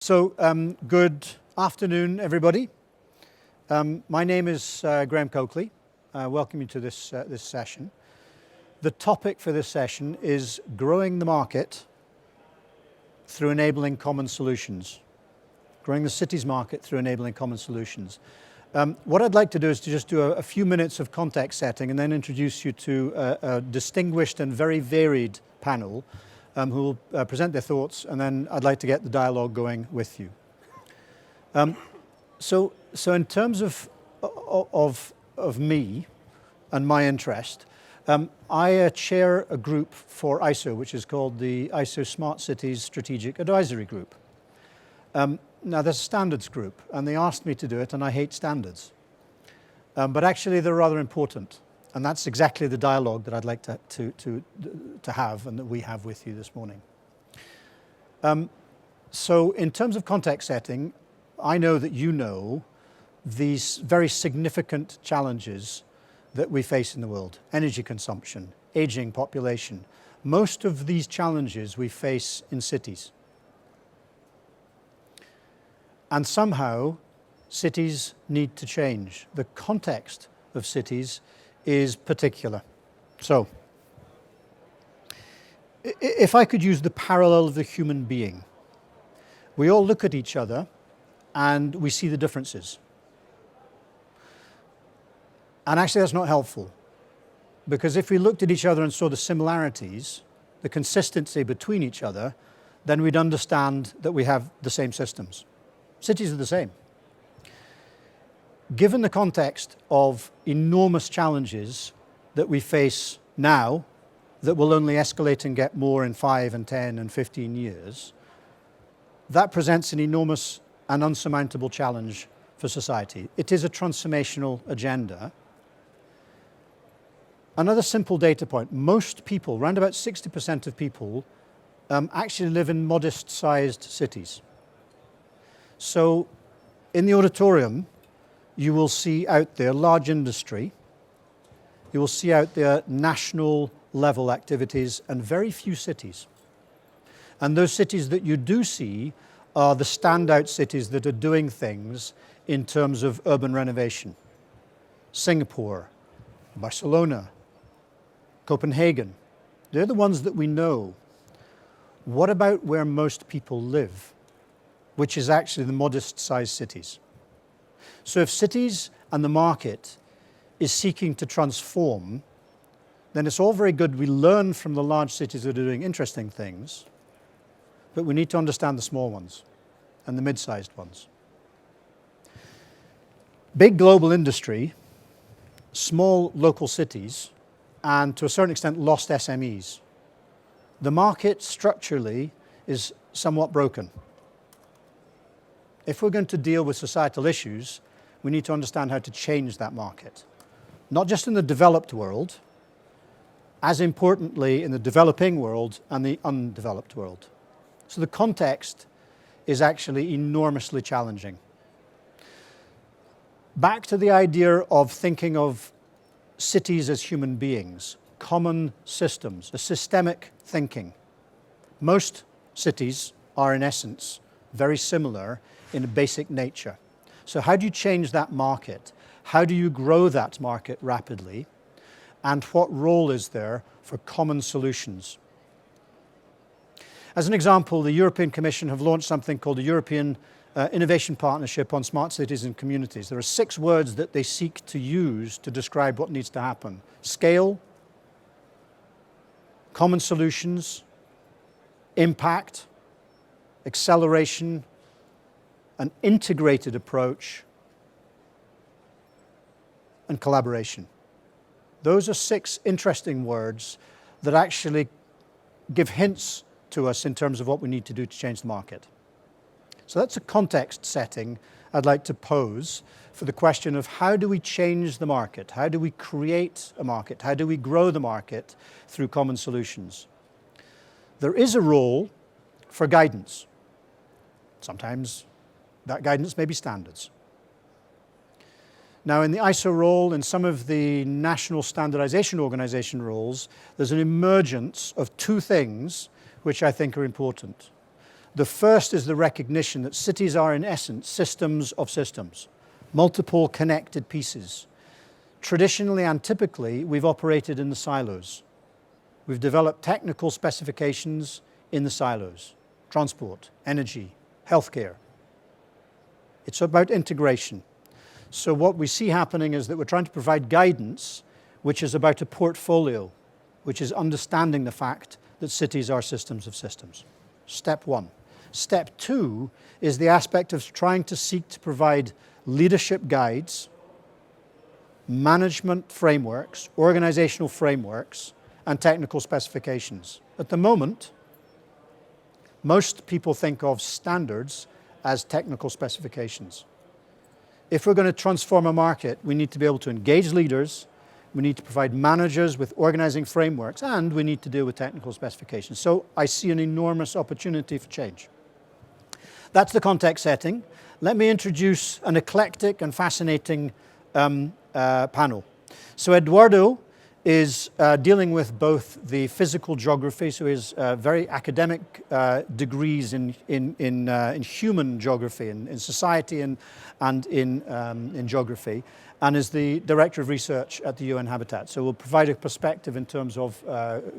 Good afternoon, everybody. My name is Graham Coakley. Welcome you to this session. The topic for this session is growing the market through enabling common solutions. Growing the city's market through enabling common solutions. What I'd like to do is to just do a few minutes of context setting and then introduce you to a distinguished and very varied panel who will present their thoughts, and then I'd like to get the dialogue going with you. So in terms of me and my interest, I chair a group for ISO, which is called the ISO Smart Cities Strategic Advisory Group. Now there's a standards group, and they asked me to do it, and I hate standards. But actually they're rather important. And that's exactly the dialogue that I'd like to have and that we have with you this morning. So in terms of context setting, I know that you know these very significant challenges that we face in the world. Energy consumption, aging population. Most of these challenges we face in cities. And somehow cities need to change. The context of cities is particular. So, if I could use the parallel of the human being, we all look at each other and we see the differences. And actually that's not helpful, because if we looked at each other and saw the similarities, the consistency between each other, then we'd understand that we have the same systems. Cities are the same. Given the context of enormous challenges that we face now, that will only escalate and get more in 5 and 10 and 15 years, that presents an enormous and unsurmountable challenge for society. It is a transformational agenda. Another simple data point, most people, around about 60% of people, actually live in modest-sized cities. So in the auditorium, you will see out there large industry, you will see out there national level activities and very few cities. And those cities that you do see are the standout cities that are doing things in terms of urban renovation. Singapore, Barcelona, Copenhagen, they're the ones that we know. What about where most people live, which is actually the modest-sized cities? So if cities and the market is seeking to transform, then it's all very good we learn from the large cities that are doing interesting things, but we need to understand the small ones and the mid-sized ones. Big global industry, small local cities, and to a certain extent lost SMEs. The market structurally is somewhat broken. If we're going to deal with societal issues, we need to understand how to change that market. Not just in the developed world, as importantly in the developing world and the undeveloped world. So the context is actually enormously challenging. Back to the idea of thinking of cities as human beings, common systems, a systemic thinking. Most cities are in essence very similar in basic nature. So how do you change that market? How do you grow that market rapidly? And what role is there for common solutions? As an example, the European Commission have launched something called the European Innovation Partnership on Smart Cities and Communities. There are 6 words that they seek to use to describe what needs to happen. Scale, common solutions, impact, acceleration, an integrated approach, and collaboration. Those are 6 interesting words that actually give hints to us in terms of what we need to do to change the market. So that's a context setting I'd like to pose for the question of how do we change the market? How do we create a market? How do we grow the market through common solutions? There is a role for guidance. Sometimes that guidance may be standards. Now in the ISO role, in some of the national standardization organization roles, there's an emergence of 2 things which I think are important. The first is the recognition that cities are, in essence, systems of systems, multiple connected pieces. Traditionally and typically, we've operated in the silos. We've developed technical specifications in the silos: transport, energy, healthcare. It's about integration. So what we see happening is that we're trying to provide guidance which is about a portfolio, which is understanding the fact that cities are systems of systems. Step one. Step two is the aspect of trying to seek to provide leadership guides, management frameworks, organizational frameworks, and technical specifications. At the moment, most people think of standards as technical specifications. If we're going to transform a market, we need to be able to engage leaders, we need to provide managers with organizing frameworks, and we need to deal with technical specifications. So I see an enormous opportunity for change. That's the context setting. Let me introduce an eclectic and fascinating panel. So Eduardo is dealing with both the physical geography, so his very academic degrees in human geography, in society and in geography, and is the Director of Research at the UN Habitat. So we'll provide a perspective in terms of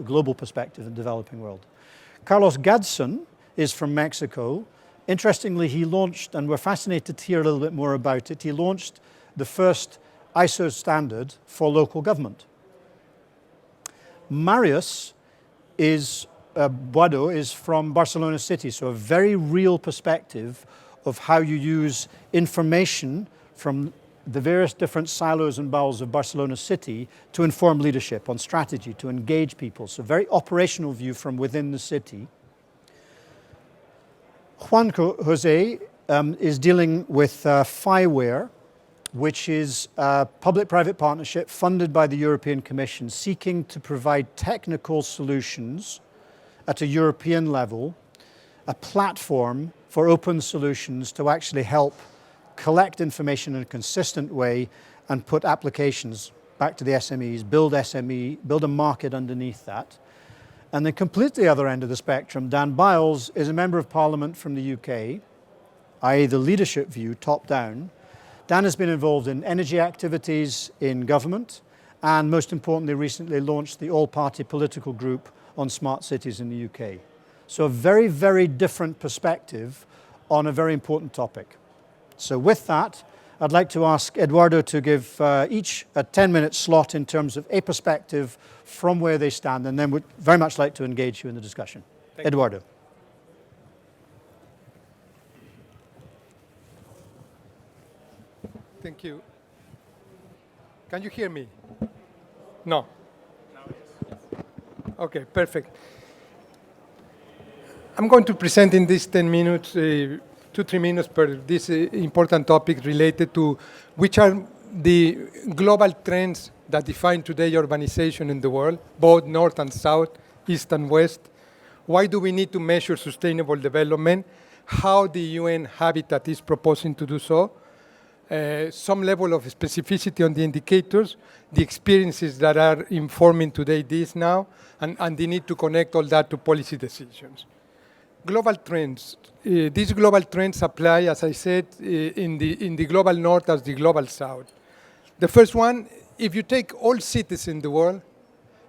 global perspective in the developing world. Carlos Gadsden is from Mexico. Interestingly, he launched, and we're fascinated to hear a little bit more about it, he launched the first ISO standard for local government. Marius Boada is from Barcelona City, so a very real perspective of how you use information from the various different silos and bowels of Barcelona City to inform leadership on strategy, to engage people. So very operational view from within the city. Juan José is dealing with Fiware, which is a public-private partnership funded by the European Commission, seeking to provide technical solutions at a European level, a platform for open solutions to actually help collect information in a consistent way and put applications back to the SMEs, build a market underneath that. And the completely other end of the spectrum, Byles is a member of Parliament from the UK, i.e. the leadership view, top down. Dan has been involved in energy activities in government and most importantly recently launched the all-party political group on smart cities in the UK. So a very, very different perspective on a very important topic. So with that, I'd like to ask Eduardo to give each a 10-minute slot in terms of a perspective from where they stand, and then we'd very much like to engage you in the discussion. Eduardo. Thank you. Can you hear me? No? Okay, perfect. I'm going to present in these 10 minutes, 2-3 minutes per this important topic related to which are the global trends that define today urbanization in the world, both north and south, east and west. Why do we need to measure sustainable development? How the UN Habitat is proposing to do so. Some level of specificity on the indicators, the experiences that are informing today this now, and the need to connect all that to policy decisions. Global trends. These global trends apply, as I said, in the global north as the global south. The first one, if you take all cities in the world,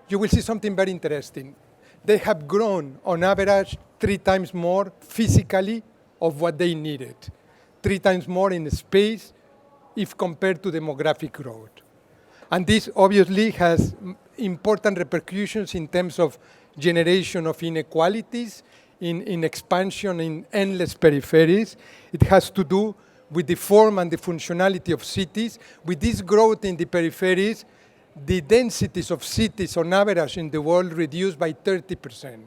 you will see something very interesting. They have grown, on average, 3 times more physically of what they needed. 3 times more in space, if compared to demographic growth. And this obviously has important repercussions in terms of generation of inequalities, in expansion in endless peripheries. It has to do with the form and the functionality of cities. With this growth in the peripheries, the densities of cities on average in the world reduced by 30%.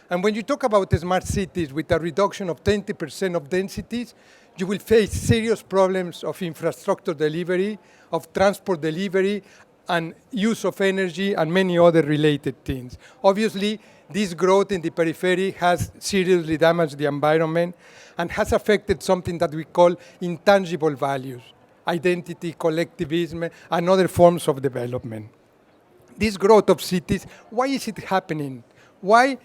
And when you talk about smart cities with a reduction of 20% of densities, you will face serious problems of infrastructure delivery, of transport delivery, and use of energy, and many other related things. Obviously, this growth in the periphery has seriously damaged the environment and has affected something that we call intangible values, identity, collectivism, and other forms of development. This growth of cities, why is it happening? Why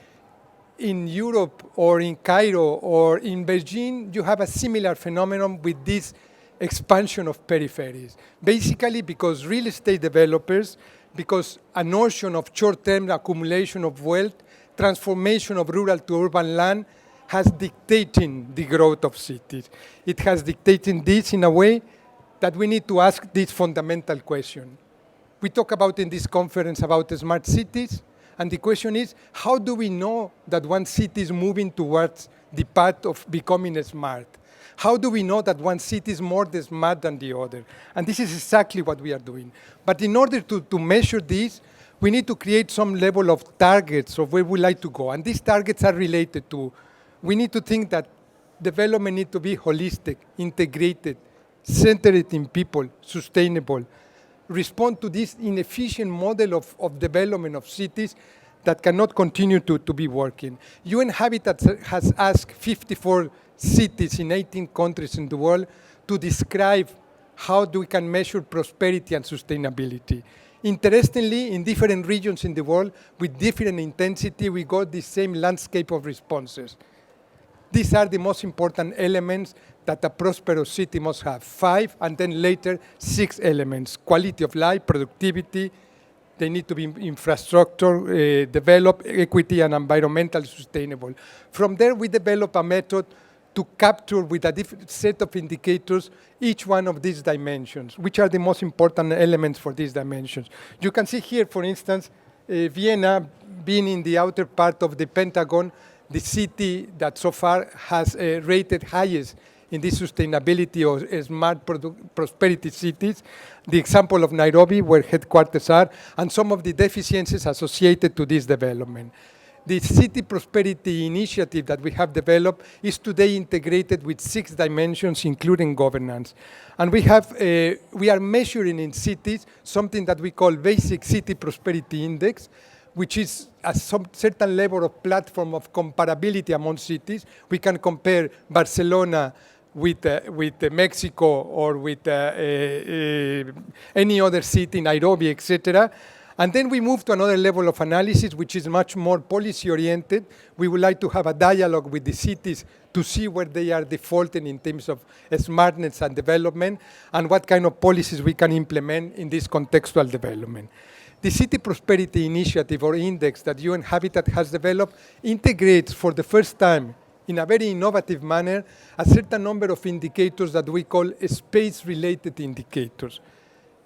in Europe or in Cairo or in Beijing, you have a similar phenomenon with this expansion of peripheries. Basically because real estate developers, because a notion of short-term accumulation of wealth, transformation of rural to urban land has dictated the growth of cities. It has dictated this in a way that we need to ask this fundamental question. We talk about in this conference about smart cities, and the question is, how do we know that one city is moving towards the path of becoming smart? How do we know that one city is more smart than the other? And this is exactly what we are doing. But in order to measure this, we need to create some level of targets of where we like to go. And these targets are related to, we need to think that development needs to be holistic, integrated, centered in people, sustainable, respond to this inefficient model of development of cities that cannot continue to be working. UN Habitat has asked 54 cities in 18 countries in the world to describe how we can measure prosperity and sustainability. Interestingly, in different regions in the world, with different intensity, we got the same landscape of responses. These are the most important elements that a prosperous city must have. 5, and then later 6 elements: quality of life, productivity, they need to be infrastructure, develop, equity, and environmental sustainable. From there, we develop a method to capture with a different set of indicators each one of these dimensions, which are the most important elements for these dimensions. You can see here, for instance, Vienna being in the outer part of the Pentagon, the city that so far has rated highest in this sustainability or smart prosperity cities. The example of Nairobi, where headquarters are, and some of the deficiencies associated to this development. The City Prosperity Initiative that we have developed is today integrated with 6 dimensions, including governance. And we are measuring in cities something that we call Basic City Prosperity Index, which is a certain level of platform of comparability among cities. We can compare Barcelona with Mexico or with any other city, Nairobi, etc. And then we move to another level of analysis, which is much more policy-oriented. We would like to have a dialogue with the cities to see where they are defaulting in terms of smartness and development, and what kind of policies we can implement in this contextual development. The City Prosperity Initiative or Index that UN Habitat has developed integrates for the first time in a very innovative manner a certain number of indicators that we call space-related indicators.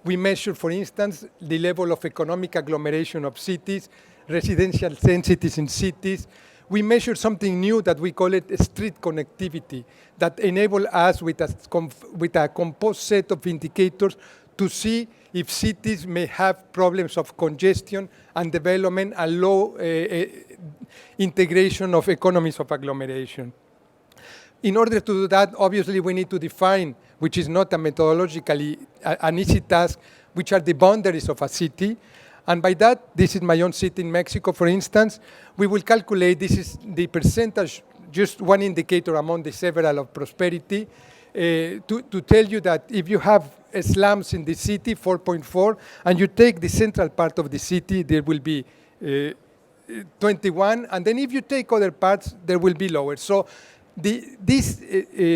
We measure, for instance, the level of economic agglomeration of cities, residential densities in cities. We measure something new that we call it street connectivity that enable us with a composed set of indicators to see if cities may have problems of congestion and development and low integration of economies of agglomeration. In order to do that, obviously, we need to define, which is not a methodologically an easy task, which are the boundaries of a city. And by that, this is my own city in Mexico, for instance, we will calculate, this is the percentage, just one indicator among the several of prosperity, to tell you that if you have slums in the city, 4.4, and you take the central part of the city, there will be 21, and then if you take other parts, there will be lower. So this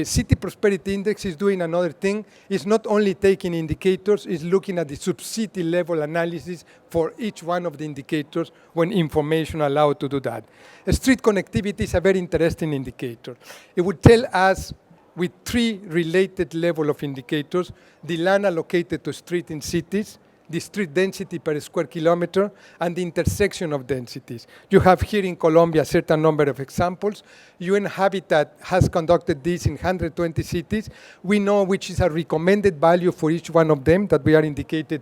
City Prosperity Index is doing another thing. It's not only taking indicators, it's looking at the sub-city level analysis for each one of the indicators when information allowed to do that. Street connectivity is a very interesting indicator. It would tell us with 3 related level of indicators: the land allocated to street in cities, the street density per square kilometer, and the intersection of densities. You have here in Colombia a certain number of examples. UN Habitat has conducted this in 120 cities. We know which is a recommended value for each one of them that we are indicated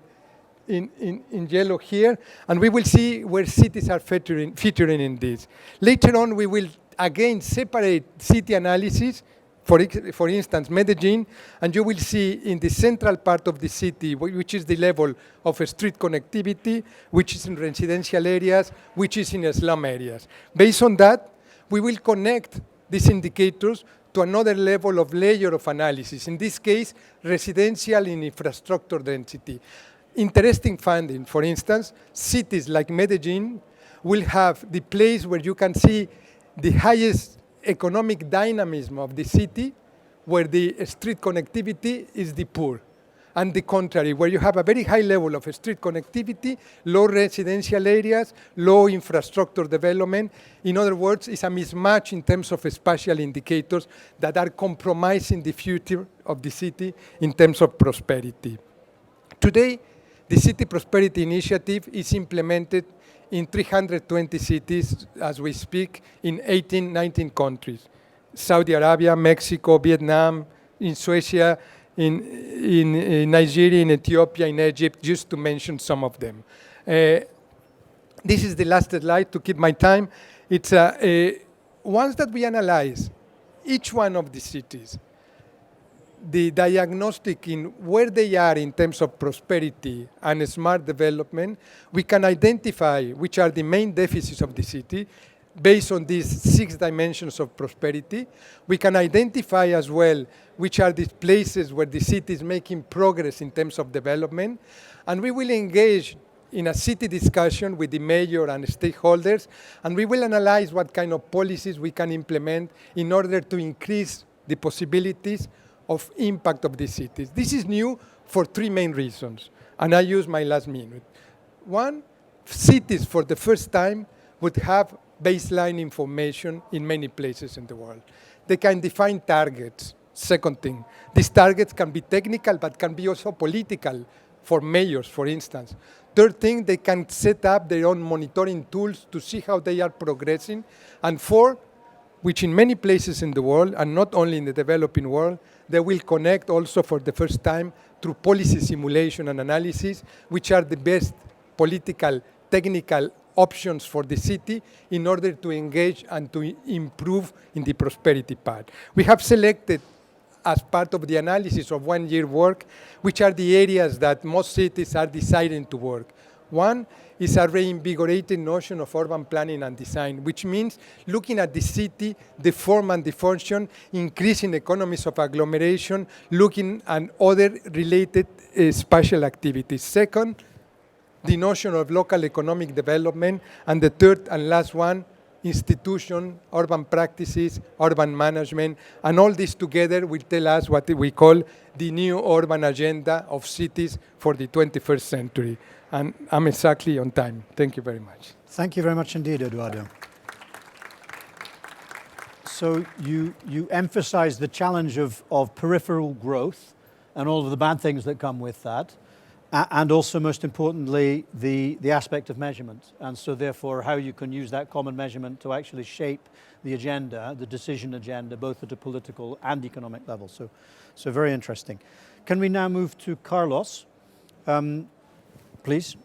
in yellow here, and we will see where cities are featuring in this. Later on, we will again separate city analysis. For instance, Medellin, and you will see in the central part of the city, which is the level of street connectivity, which is in residential areas, which is in slum areas. Based on that, we will connect these indicators to another level of layer of analysis, in this case, residential and infrastructure density. Interesting finding, for instance, cities like Medellin will have the place where you can see the highest economic dynamism of the city, where the street connectivity is the poor. And the contrary, where you have a very high level of street connectivity, low residential areas, low infrastructure development. In other words, it's a mismatch in terms of spatial indicators that are compromising the future of the city in terms of prosperity. Today, the City Prosperity Initiative is implemented in 320 cities as we speak in 18, 19 countries. Saudi Arabia, Mexico, Vietnam, in Suecia, in Nigeria, in Ethiopia, in Egypt, just to mention some of them. This is the last slide to keep my time. It's once that we analyze each one of the cities, the diagnostic in where they are in terms of prosperity and smart development, we can identify which are the main deficits of the city based on these 6 dimensions of prosperity. We can identify as well which are the places where the city is making progress in terms of development. And we will engage in a city discussion with the mayor and stakeholders, and we will analyze what kind of policies we can implement in order to increase the possibilities of impact of the cities. This is new for 3 main reasons, and I use my last minute. 1, cities for the first time would have baseline information in many places in the world. They can define targets. Second thing, these targets can be technical, but can be also political for mayors, for instance. Third thing, they can set up their own monitoring tools to see how they are progressing. And 4, which in many places in the world, and not only in the developing world, they will connect also for the first time through policy simulation and analysis, which are the best political, technical options for the city in order to engage and to improve in the prosperity part. We have selected, as part of the analysis of 1 year work, which are the areas that most cities are deciding to work. 1 is a reinvigorated notion of urban planning and design, which means looking at the city, the form and the function, increasing economies of agglomeration, looking at other related spatial activities. Second, the notion of local economic development. And the third and last one, institution, urban practices, urban management, and all this together will tell us what we call the new urban agenda of cities for the 21st century. And I'm exactly on time. Thank you very much. Thank you very much indeed, Eduardo. So you emphasize the challenge of peripheral growth and all of the bad things that come with that, and also, most importantly, the aspect of measurement. And so therefore, how you can use that common measurement to actually shape the agenda, the decision agenda, both at a political and economic level. So very interesting. Can we now move to Carlos, please?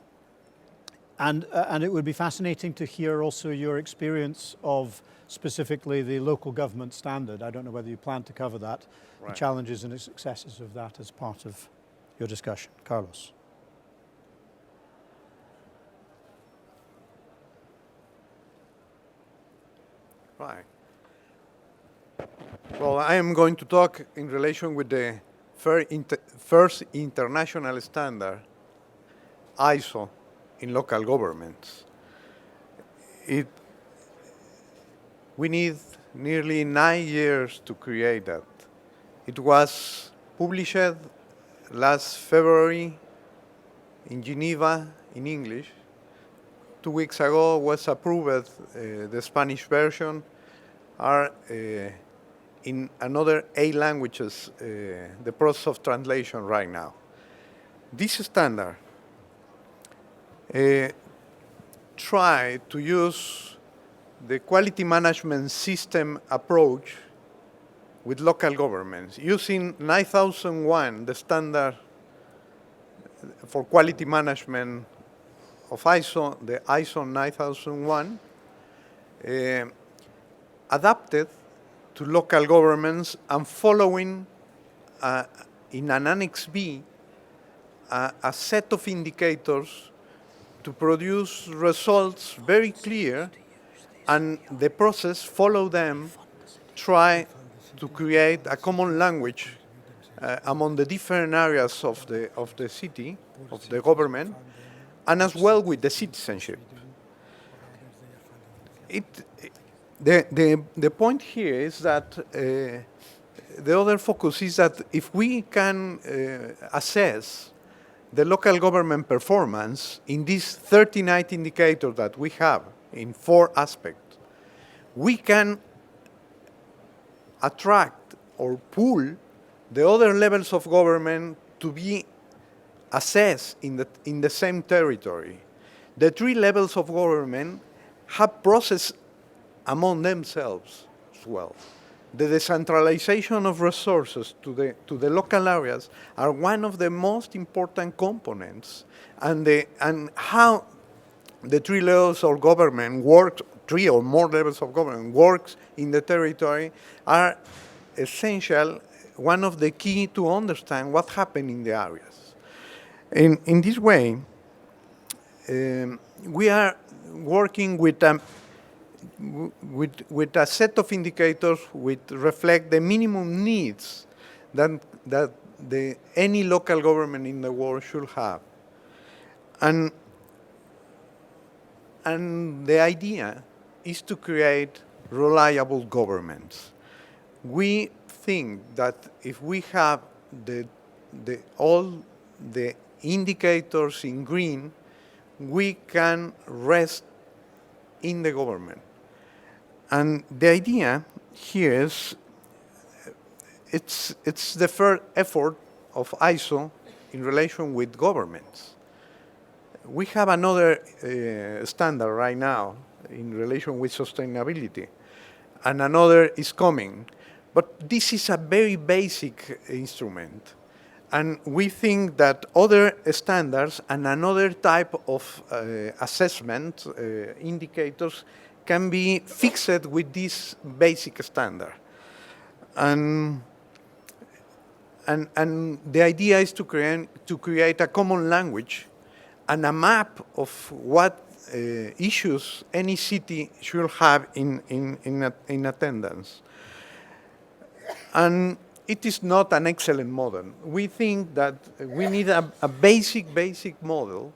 And it would be fascinating to hear also your experience of specifically the local government standard. I don't know whether you plan to cover that, right. The challenges and the successes of that as part of your discussion. Carlos. Right. Well, I am going to talk in relation with the first international standard, ISO, in local governments. We need nearly 9 years to create that. It was published last February in Geneva in English. 2 weeks ago was approved the Spanish version, are in another 8 languages, the process of translation right now. This standard try to use the quality management system approach with local governments, using 9001, the standard for quality management of ISO, the ISO 9001, adapted to local governments and following in an Annex B a set of indicators to produce results very clear, and the process follow them, try to create a common language among the different areas of the city, of the government, and as well with the citizenship. the point here is that the other focus is that if we can assess the local government performance in these 39 indicators that we have in 4 aspects, we can attract or pull the other levels of government to be assessed in the same territory. The 3 levels of government have process among themselves as well. The decentralization of resources to the local areas are one of the most important components, and how the 3 levels of government work, 3 or more levels of government works in the territory are essential, one of the key to understand what happened in the areas. In this way, we are working with a set of indicators which reflect the minimum needs that any local government in the world should have. And the idea is to create reliable governments. We think that if we have all the indicators in green, we can rest in the government. And the idea here is it's the first effort of ISO in relation with governments. We have another standard right now in relation with sustainability, and another is coming. But this is a very basic instrument. And we think that other standards and another type of assessment indicators can be fixed with this basic standard. And the idea is to create a common language and a map of what issues any city should have in attendance. And it is not an excellent model. We think that we need a basic model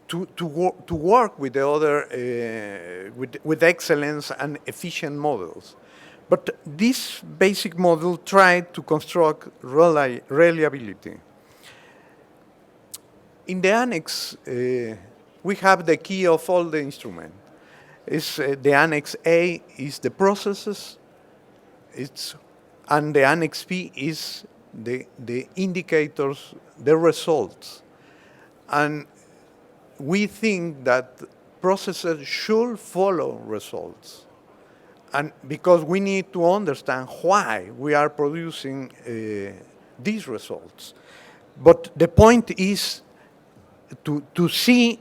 to work with the other, with excellence and efficient models. But this basic model tried to construct reliability. In the annex, we have the key of all the instruments. The Annex A is the processes, and the Annex B is the indicators, the results. And we think that processes should follow results. And because we need to understand why we are producing these results. But the point is to see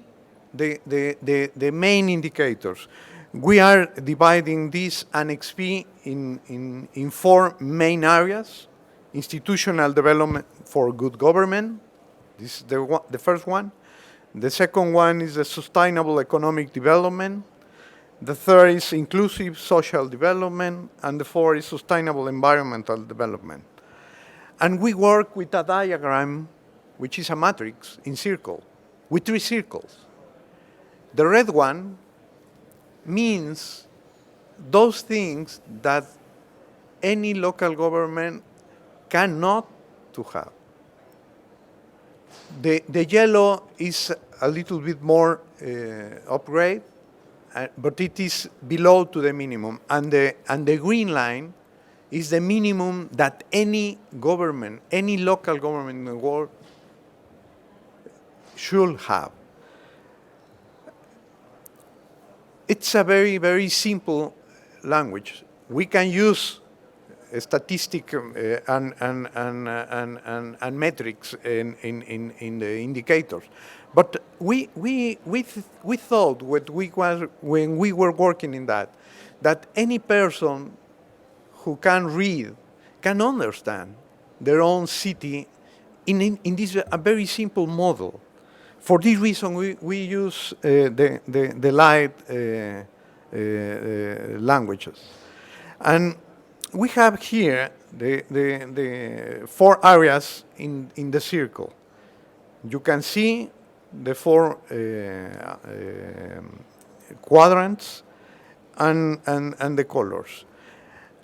the main indicators. We are dividing this Annex B in 4 main areas: institutional development for good government. This is the first one. The second one is the sustainable economic development. The third is inclusive social development. And the fourth is sustainable environmental development. And we work with a diagram, which is a matrix in circle, with 3 circles. The red one means those things that any local government cannot to have. The yellow is a little bit more upgrade, but it is below to the minimum. And the green line is the minimum that any government, any local government in the world should have. It's a very, very simple language. We can use statistic and metrics in the indicators. But we thought when we were working in that any person who can read can understand their own city in this a very simple model. For this reason, we use the light languages. And we have here the 4 areas in the circle. You can see the 4 quadrants, and the colors.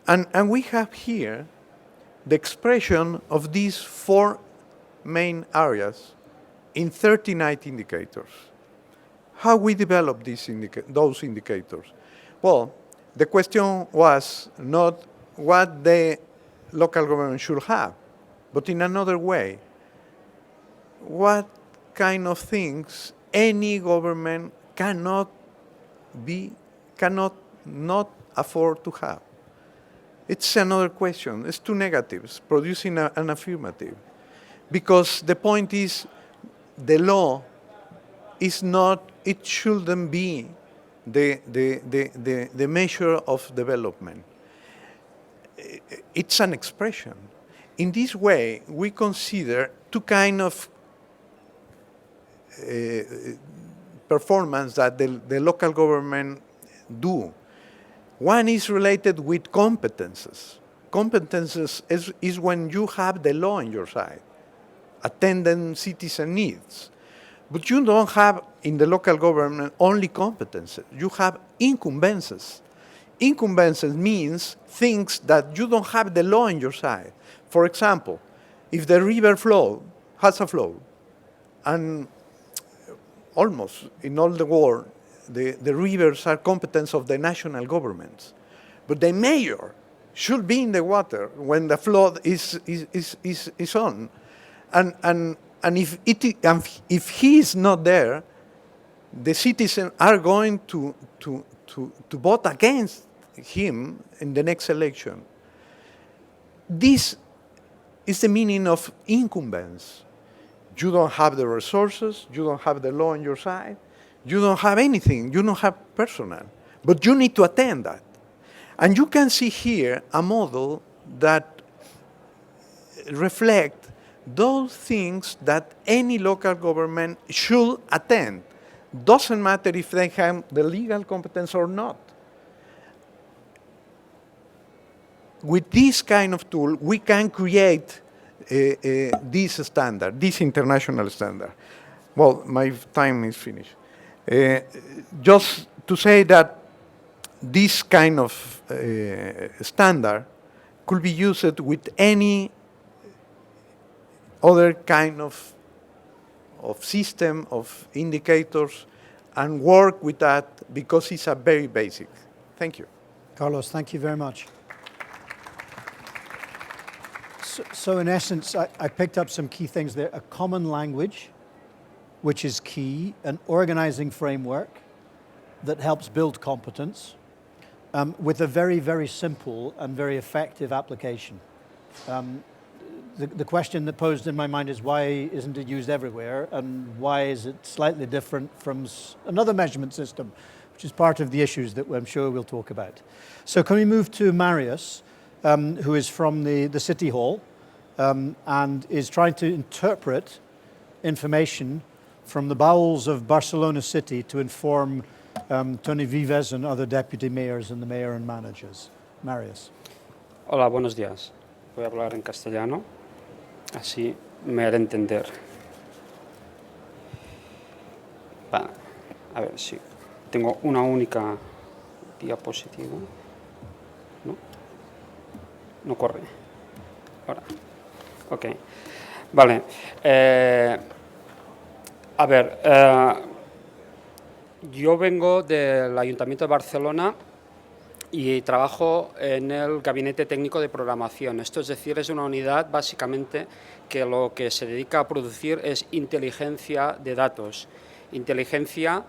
And we have here the expression of these 4 main areas in 39 indicators. How we develop those indicators? Well, the question was not what the local government should have, but in another way, what kind of things any government cannot not afford to have. It's another question. It's 2 negatives, producing an affirmative. Because the point is, the law is not, it shouldn't be the measure of development. It's an expression. In this way, we consider 2 kinds of performance that the local government do. One is related with competences. Competences is when you have the law on your side, attending citizen needs. But you don't have in the local government only competences. You have incumbences. Incumbences means things that you don't have the law on your side. For example, if the river has a flow, and almost in all the world, the rivers are competence of the national governments. But the mayor should be in the water when the flood is on. And if he is not there, the citizens are going to vote against him in the next election. This is the meaning of incumbents. You don't have the resources, you don't have the law on your side, you don't have anything, you don't have personnel, but you need to attend that. And you can see here a model that reflects those things that any local government should attend. Doesn't matter if they have the legal competence or not. With this kind of tool, we can create this standard, this international standard. Well, my time is finished. Just to say that this kind of standard could be used with any other kind of system of indicators and work with that because it's a very basic. Thank you. Carlos, thank you very much. So in essence, I picked up some key things there. A common language, which is key, an organizing framework that helps build competence with a very, very simple and very effective application. The question that posed in my mind is why isn't it used everywhere, and why is it slightly different from another measurement system, which is part of the issues that I'm sure we'll talk about. So can we move to Marius, who is from the City Hall and is trying to interpret information from the bowels of Barcelona City to inform Tony Vives and other deputy mayors and the mayor and managers. Marius. Hola, buenos días. Voy a hablar en castellano, así me haré entender. Vale, a ver si tengo una única diapositiva. ¿No? No corre. Ahora. Ok. Vale. A ver, yo vengo del Ayuntamiento de Barcelona y trabajo en el Gabinete Técnico de Programación. Esto es decir, es una unidad básicamente que lo que se dedica a producir es inteligencia de datos, inteligencia,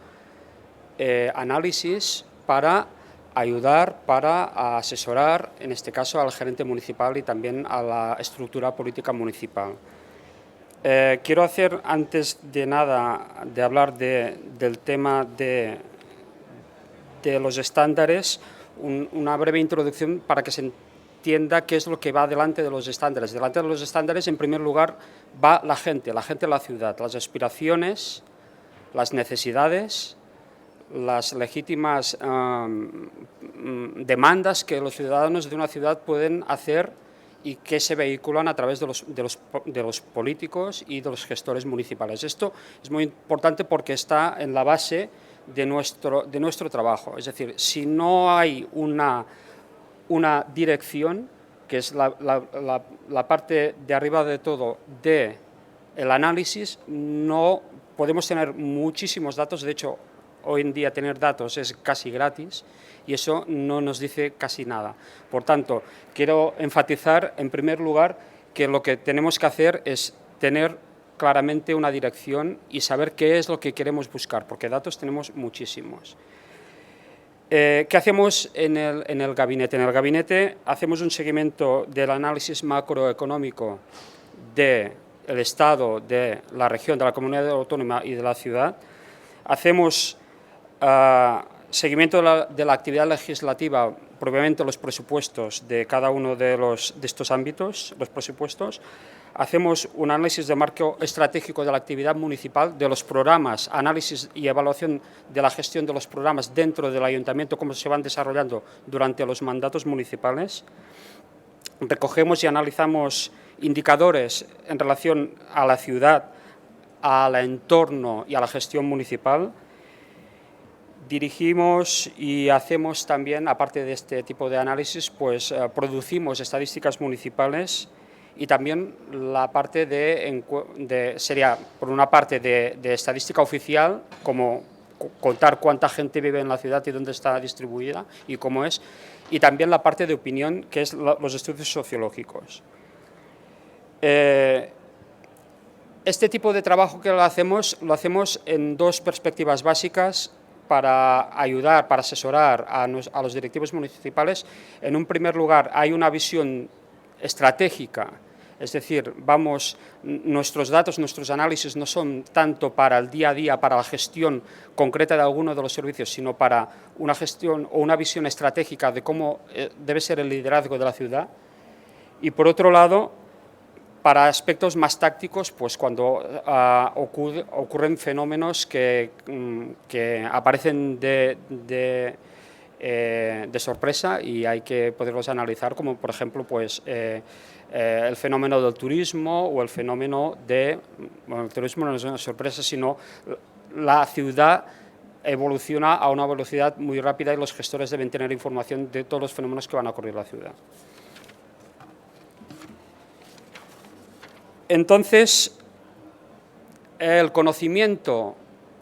análisis para ayudar, para asesorar, en este caso al gerente municipal y también a la estructura política municipal. Quiero hacer, antes de nada, de hablar del tema de los estándares, una breve introducción para que se entienda qué es lo que va delante de los estándares. Delante de los estándares, en primer lugar, va la gente de la ciudad, las aspiraciones, las necesidades, las legítimas demandas que los ciudadanos de una ciudad pueden hacer y que se vehiculan a través de los políticos y de los gestores municipales. Esto es muy importante porque está en la base de nuestro trabajo. Es decir, si no hay una dirección, que es la parte de arriba de todo del análisis, no podemos tener muchísimos datos. De hecho, hoy en día tener datos es casi gratis y eso no nos dice casi nada. Por tanto, quiero enfatizar en primer lugar que lo que tenemos que hacer es tener claramente una dirección y saber qué es lo que queremos buscar, porque datos tenemos muchísimos. ¿Qué hacemos en el gabinete? En el gabinete hacemos un seguimiento del análisis macroeconómico del Estado, de la región, de la comunidad autónoma y de la ciudad. Hacemos seguimiento de la actividad legislativa, propiamente los presupuestos de cada uno de estos ámbitos, los presupuestos. Hacemos un análisis de marco estratégico de la actividad municipal, de los programas, análisis y evaluación de la gestión de los programas dentro del ayuntamiento, cómo se van desarrollando durante los mandatos municipales. Recogemos y analizamos indicadores en relación a la ciudad, al entorno y a la gestión municipal. Dirigimos y hacemos también, aparte de este tipo de análisis, pues producimos estadísticas municipales y también la parte sería, por una parte, de estadística oficial, como contar cuánta gente vive en la ciudad y dónde está distribuida y cómo es, y también la parte de opinión, que es los estudios sociológicos. Este tipo de trabajo que lo hacemos en dos perspectivas básicas para ayudar, para asesorar a los directivos municipales. En un primer lugar, hay una visión estratégica, es decir, nuestros datos, nuestros análisis no son tanto para el día a día, para la gestión concreta de alguno de los servicios, sino para una gestión o una visión estratégica de cómo debe ser el liderazgo de la ciudad. Y por otro lado, para aspectos más tácticos, pues cuando ocurren fenómenos que aparecen de sorpresa y hay que poderlos analizar, como por ejemplo pues, el fenómeno del turismo o el fenómeno el turismo no es una sorpresa, sino la ciudad evoluciona a una velocidad muy rápida y los gestores deben tener información de todos los fenómenos que van a ocurrir en la ciudad. Entonces, el conocimiento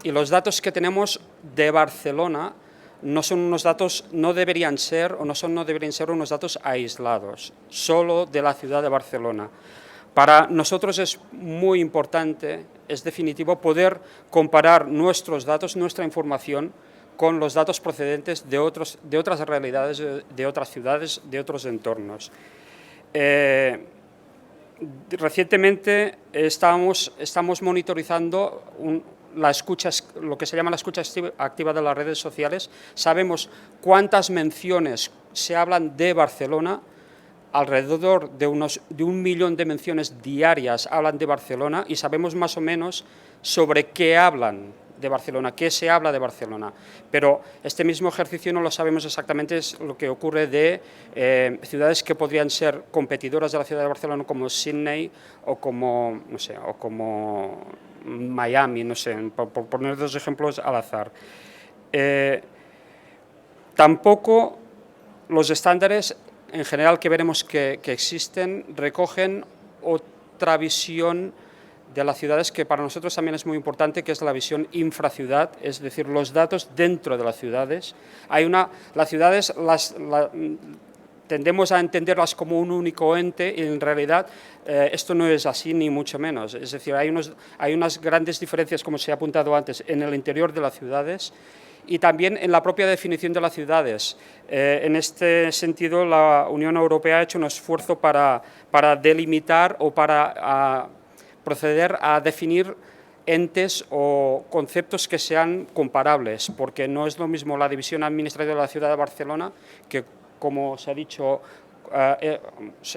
y los datos que tenemos de Barcelona no deberían ser unos datos aislados, solo de la ciudad de Barcelona. Para nosotros es muy importante, es definitivo, poder comparar nuestros datos, nuestra información, con los datos procedentes de otras realidades, de otras ciudades, de otros entornos. Recientemente estamos monitorizando lo que se llama la escucha activa de las redes sociales. Sabemos cuántas menciones se hablan de Barcelona, alrededor de 1 millón de menciones diarias hablan de Barcelona y sabemos más o menos sobre qué hablan de Barcelona, qué se habla de Barcelona. Pero este mismo ejercicio no lo sabemos exactamente, es lo que ocurre de ciudades que podrían ser competidoras de la ciudad de Barcelona, como Sydney o como, no sé, o como Miami, no sé, por poner dos ejemplos al azar. Tampoco los estándares en general que veremos que existen recogen otra visión de las ciudades que para nosotros también es muy importante, que es la visión infraciudad, es decir, los datos dentro de las ciudades. Las ciudades tendemos a entenderlas como un único ente y en realidad esto no es así ni mucho menos. Es decir, hay unas grandes diferencias, como se ha apuntado antes, en el interior de las ciudades y también en la propia definición de las ciudades. En este sentido, la Unión Europea ha hecho un esfuerzo para delimitar o para proceder a definir entes o conceptos que sean comparables, porque no es lo mismo la división administrativa de la ciudad de Barcelona, que como se ha dicho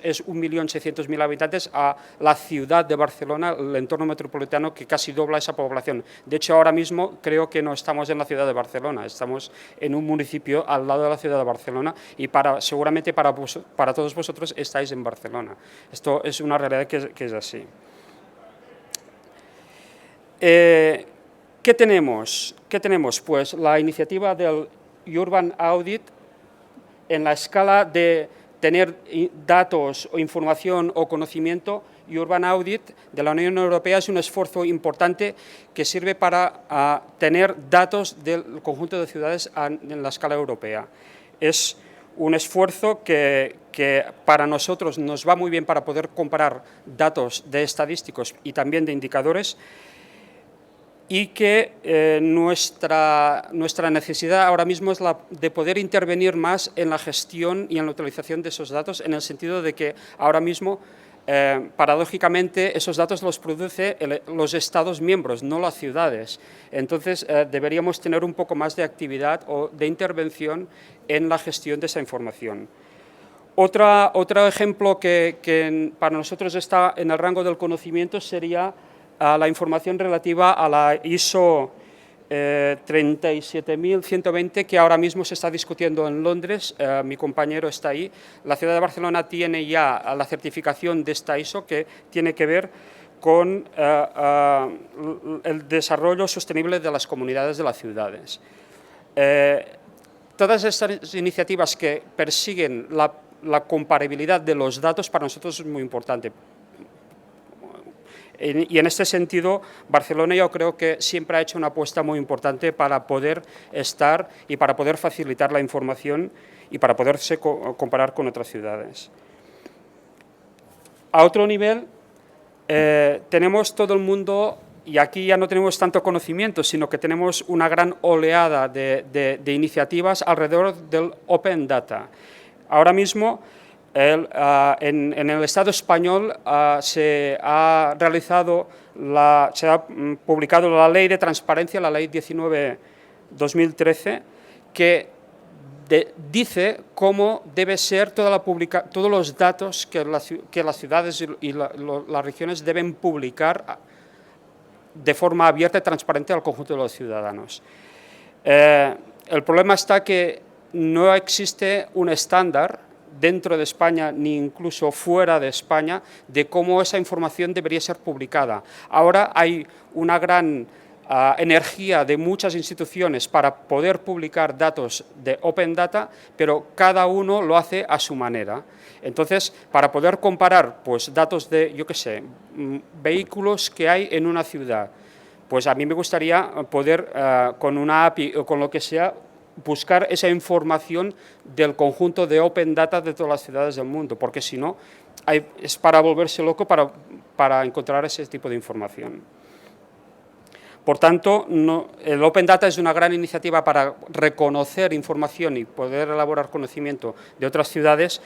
es 1.600.000 habitantes, a la ciudad de Barcelona, el entorno metropolitano que casi dobla esa población. De hecho, ahora mismo creo que no estamos en la ciudad de Barcelona, estamos en un municipio al lado de la ciudad de Barcelona y seguramente para todos vosotros estáis en Barcelona. Esto es una realidad que es así. ¿Qué tenemos? ¿Qué tenemos? Pues la iniciativa del Urban Audit en la escala de tener datos o información o conocimiento. Urban Audit de la Unión Europea es un esfuerzo importante que sirve para tener datos del conjunto de ciudades en la escala europea. Es un esfuerzo que para nosotros nos va muy bien para poder comparar datos de estadísticos y también de indicadores, y que nuestra necesidad ahora mismo es la de poder intervenir más en la gestión y en la utilización de esos datos, en el sentido de que ahora mismo, paradójicamente, esos datos los producen los Estados miembros, no las ciudades. Entonces, deberíamos tener un poco más de actividad o de intervención en la gestión de esa información. Otro ejemplo que para nosotros está en el rango del conocimiento sería la información relativa a la ISO 37120, que ahora mismo se está discutiendo en Londres. Mi compañero está ahí. La ciudad de Barcelona tiene ya la certificación de esta ISO, que tiene que ver con el desarrollo sostenible de las comunidades de las ciudades. Todas estas iniciativas que persiguen la comparabilidad de los datos para nosotros es muy importante. Y en este sentido, Barcelona yo creo que siempre ha hecho una apuesta muy importante para poder estar y para poder facilitar la información y para poderse comparar con otras ciudades. A otro nivel, tenemos todo el mundo, y aquí ya no tenemos tanto conocimiento, sino que tenemos una gran oleada de iniciativas alrededor del Open Data. Ahora mismo, en el Estado español se ha publicado la Ley de Transparencia, la Ley 19/2013, que dice cómo debe ser todos los datos que las ciudades y las regiones deben publicar de forma abierta y transparente al conjunto de los ciudadanos. El problema está que no existe un estándar dentro de España ni incluso fuera de España de cómo esa información debería ser publicada. Ahora hay una gran energía de muchas instituciones para poder publicar datos de Open Data, pero cada uno lo hace a su manera. Entonces, para poder comparar pues, datos de, yo qué sé, vehículos que hay en una ciudad, pues a mí me gustaría poder, con una API o con lo que sea, buscar esa información del conjunto de Open Data de todas las ciudades del mundo, porque si no, es para volverse loco para encontrar ese tipo de información. Por tanto, el Open Data es una gran iniciativa para reconocer información y poder elaborar conocimiento de otras ciudades,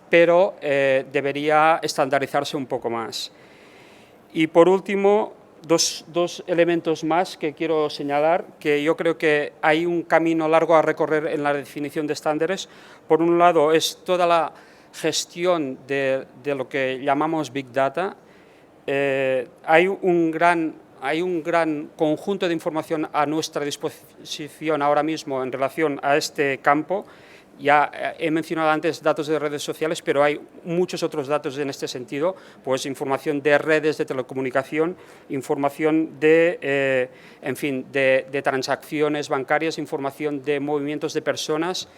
pero debería estandarizarse un poco más. Y por último, dos elementos más que quiero señalar, que yo creo que hay un camino largo a recorrer en la definición de estándares. Por un lado, es toda la gestión de lo que llamamos Big Data. Hay un gran conjunto de información a nuestra disposición ahora mismo en relación a este campo. Ya he mencionado antes datos de redes sociales, pero hay muchos otros datos en este sentido, pues información de redes de telecomunicación, información de transacciones bancarias, información de movimientos de personas.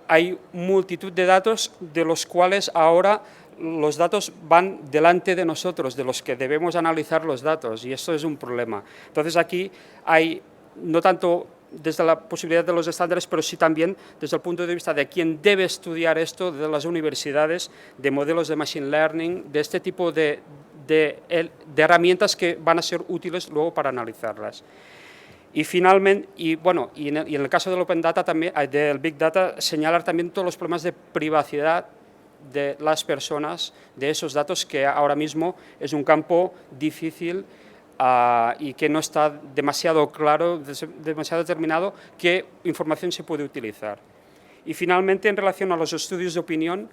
Hay multitud de datos de los cuales ahora los datos van delante de nosotros, de los que debemos analizar los datos, y esto es un problema. Entonces aquí hay no tanto desde la posibilidad de los estándares, pero sí también desde el punto de vista de quien debe estudiar esto, de las universidades, de modelos de Machine Learning, de este tipo de herramientas que van a ser útiles luego para analizarlas. Y finalmente, y en el caso del Open Data, también, del Big Data, señalar también todos los problemas de privacidad de las personas, de esos datos, que ahora mismo es un campo difícil y que no está demasiado claro, demasiado determinado qué información se puede utilizar. Y finalmente, en relación a los estudios de opinión,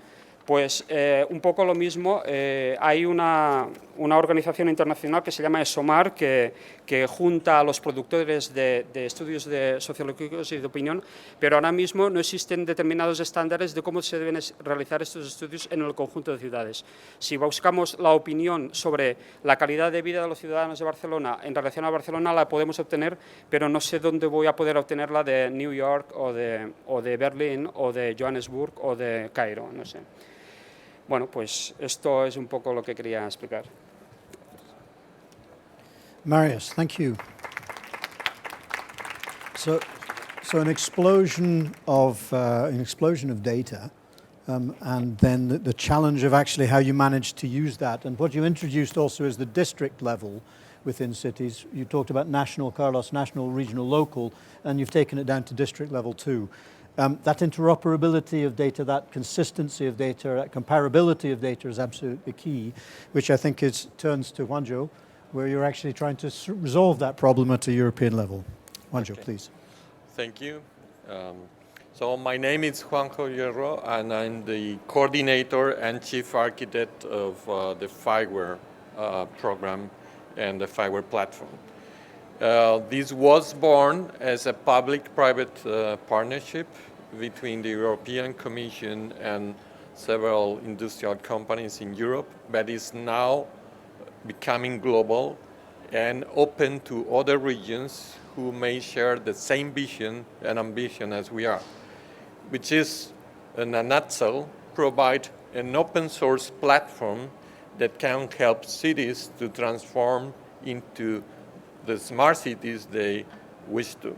Pues un poco lo mismo, hay una organización internacional que se llama ESOMAR que junta a los productores de estudios sociológicos y de opinión, pero ahora mismo no existen determinados estándares de cómo se deben realizar estos estudios en el conjunto de ciudades. Si buscamos la opinión sobre la calidad de vida de los ciudadanos de Barcelona en relación a Barcelona, la podemos obtener, pero no sé dónde voy a poder obtenerla de New York o de Berlín o de Johannesburg o de Cairo, no sé. Bueno, pues esto es un poco lo que quería explicar. Marius, thank you. So an explosion of data, and then the challenge of actually how you manage to use that. And what you introduced also is the district level within cities. You talked about national, Carlos, national, regional, local, and you've taken it down to district level too. That interoperability of data, that consistency of data, that comparability of data is absolutely key, which I think turns to Juanjo, where you're actually trying to resolve that problem at a European level. Juanjo, Okay. please. Thank you. So my name is Juan Hierro, and I'm the coordinator and chief architect of the Fiware program and the Fiware platform. This was born as a public-private partnership between the European Commission and several industrial companies in Europe, but is now becoming global and open to other regions who may share the same vision and ambition as we are, which is, in a nutshell, provide an open source platform that can help cities to transform into the smart cities they wish to.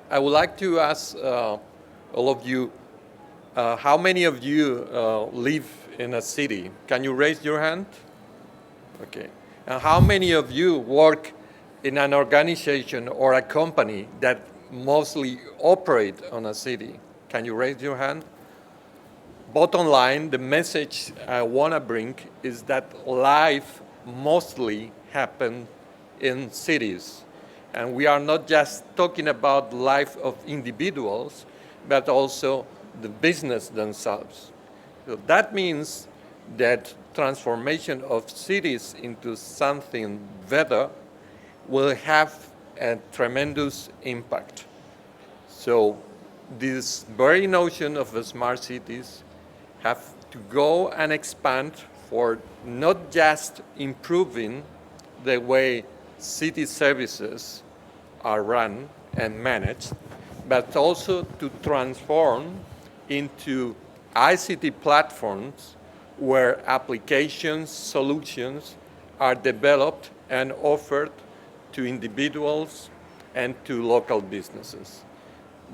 I would like to ask all of you, how many of you live in a city? Can you raise your hand? Okay. And how many of you work in an organization or a company that mostly operate on a city? Can you raise your hand? Bottom line, the message I want to bring is that life mostly happens in cities. And we are not just talking about life of individuals, but also the business themselves. So that means that transformation of cities into something better will have a tremendous impact. So this very notion of the smart cities have to go and expand for not just improving the way city services are run and managed, but also to transform into ICT platforms where applications, solutions are developed and offered to individuals and to local businesses.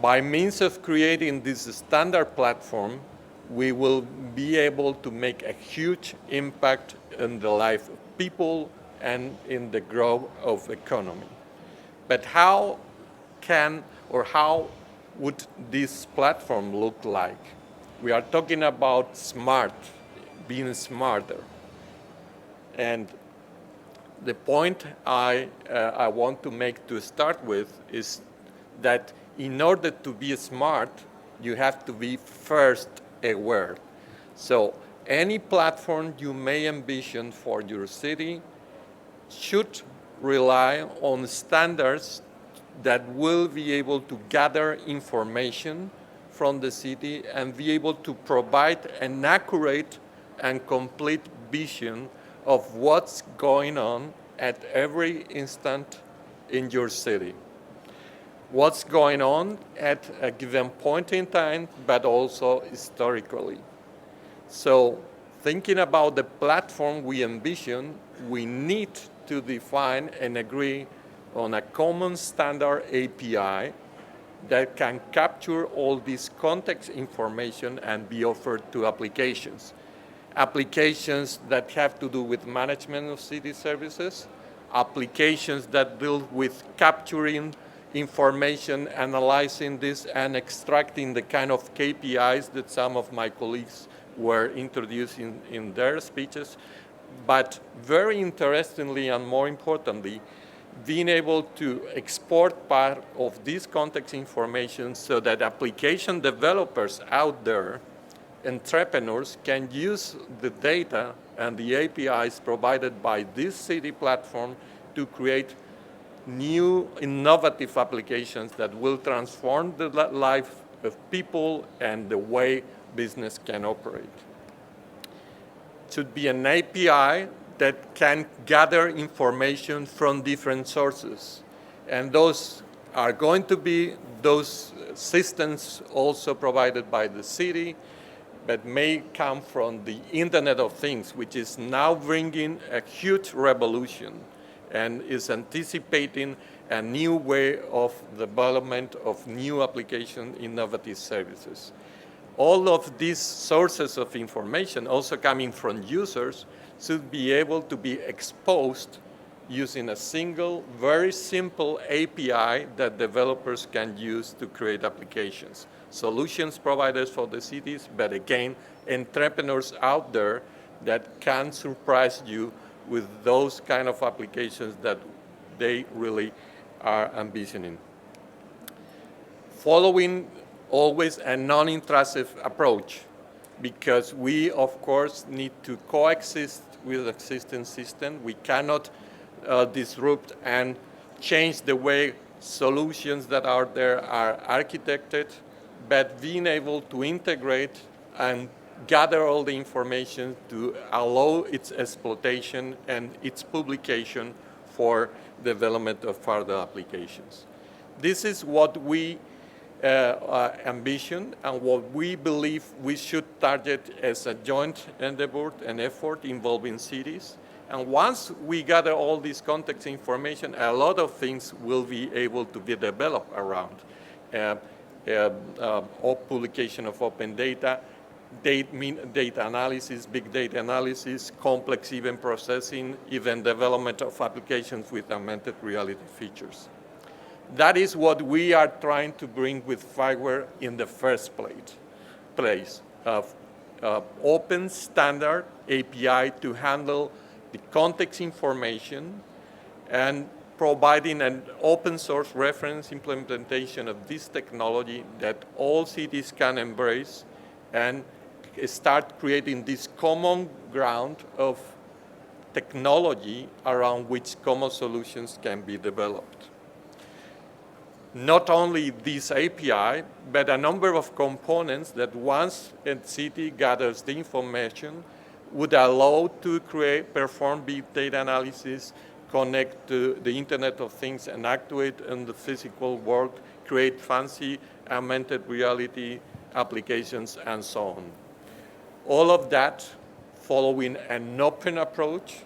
By means of creating this standard platform, we will be able to make a huge impact in the life of people and in the growth of economy. But how would this platform look like? We are talking about smart, being smarter. And the point I want to make to start with is that in order to be smart, you have to be first aware. So any platform you may envision for your city should rely on standards that will be able to gather information from the city and be able to provide an accurate and complete vision of what's going on at every instant in your city. What's going on at a given point in time, but also historically. So thinking about the platform we envision, we need to define and agree on a common standard API that can capture all this context information and be offered to applications. Applications that have to do with management of city services, applications that deal with capturing information, analyzing this, and extracting the kind of KPIs that some of my colleagues were introducing in their speeches. But very interestingly and more importantly, being able to export part of this context information so that application developers out there entrepreneurs can use the data and the APIs provided by this city platform to create new innovative applications that will transform the life of people and the way business can operate. It should be an API that can gather information from different sources. And those are going to be those systems also provided by the city, but may come from the Internet of Things, which is now bringing a huge revolution and is anticipating a new way of development of new application innovative services. All of these sources of information, also coming from users, should be able to be exposed using a single, very simple API that developers can use to create applications. Solutions providers for the cities, but again, entrepreneurs out there that can surprise you with those kind of applications that they really are envisioning. Following always a non-intrusive approach, because we, of course, need to coexist with existing system. We cannot disrupt and change the way solutions that are there are architected, but being able to integrate and gather all the information to allow its exploitation and its publication for development of further applications. This is what we ambition and what we believe we should target as a joint endeavor and effort involving cities. And once we gather all this context information, a lot of things will be able to be developed around publication of open data, data analysis, big data analysis, complex event processing, even development of applications with augmented reality features. That is what we are trying to bring with Fiware in the first place. Open standard API to handle the context information and providing an open source reference implementation of this technology that all cities can embrace and start creating this common ground of technology around which common solutions can be developed. Not only this API, but a number of components that once a city gathers the information would allow to perform big data analysis, connect to the Internet of Things and actuate in the physical world, create fancy augmented reality applications and so on. All of that following an open approach,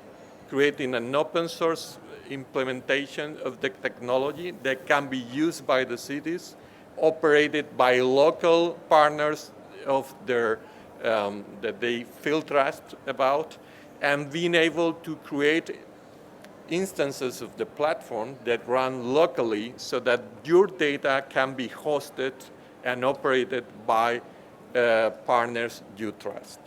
creating an open source implementation of the technology that can be used by the cities, operated by local partners of their that they feel trust about, and being able to create instances of the platform that run locally so that your data can be hosted and operated by partners you trust.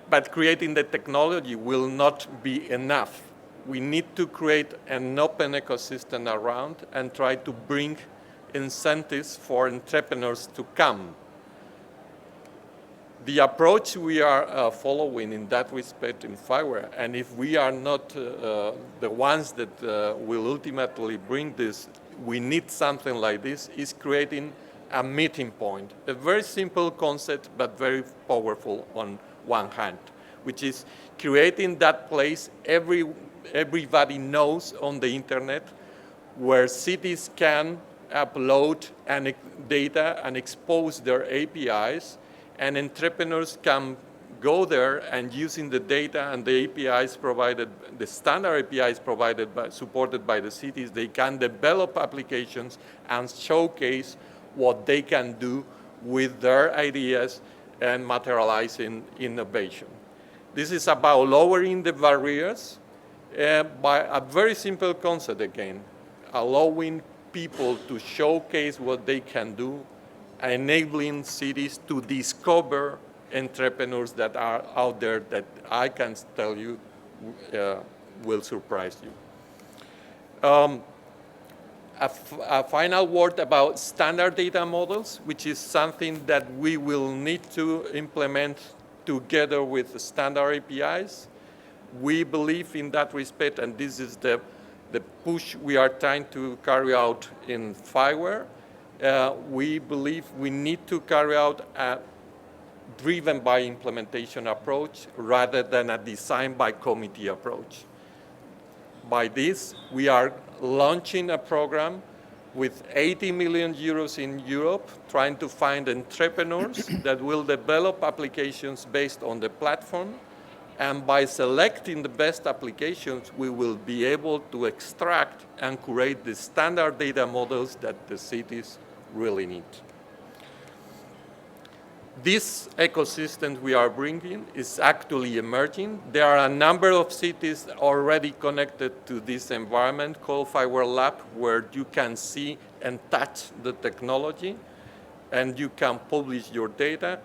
But creating the technology will not be enough. We need to create an open ecosystem around and try to bring incentives for entrepreneurs to come. The approach we are following in that respect in Fiware, and if we are not the ones that will ultimately bring this, we need something like this, is creating a meeting point. A very simple concept, but very powerful on one hand, which is creating that place everybody knows on the internet where cities can upload data and expose their APIs, and entrepreneurs can go there and using the data and the APIs provided, the standard APIs supported by the cities, they can develop applications and showcase what they can do with their ideas and materializing innovation. This is about lowering the barriers by a very simple concept again, allowing people to showcase what they can do, enabling cities to discover entrepreneurs that are out there that I can tell you will surprise you. a final word about standard data models, which is something that we will need to implement together with the standard APIs. We believe in that respect, and this is the push we are trying to carry out in Fiware. We believe we need to carry out a driven by implementation approach rather than a design by committee approach. By this, we are launching a program with 80 million euros in Europe, trying to find entrepreneurs that will develop applications based on the platform. And by selecting the best applications, we will be able to extract and create the standard data models that the cities really need. This ecosystem we are bringing is actually emerging. There are a number of cities already connected to this environment called Fiware Lab, where you can see and touch the technology, and you can publish your data.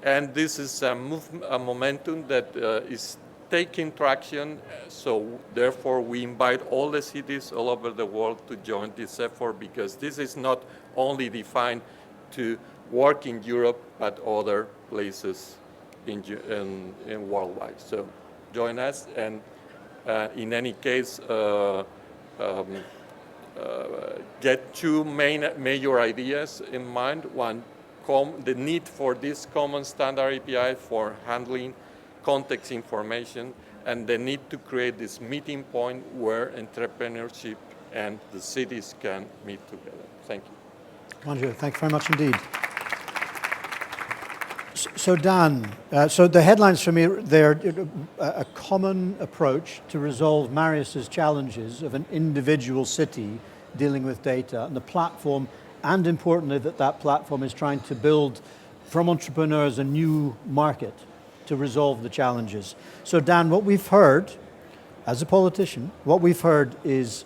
And this is a momentum that is taking traction. So therefore, we invite all the cities all over the world to join this effort, because this is not only defined to work in Europe, but other places in worldwide. So join us, and in any case, get two major ideas in mind. One, the need for this common standard API for handling context information, and the need to create this meeting point where entrepreneurship and the cities can meet together. Thank you. Juan, thank you very much indeed. So Dan, so the headlines for me, they're a common approach to resolve Marius's challenges of an individual city dealing with data, and the platform, and importantly that platform is trying to build from entrepreneurs a new market to resolve the challenges. So Dan, what we've heard, as a politician, what we've heard is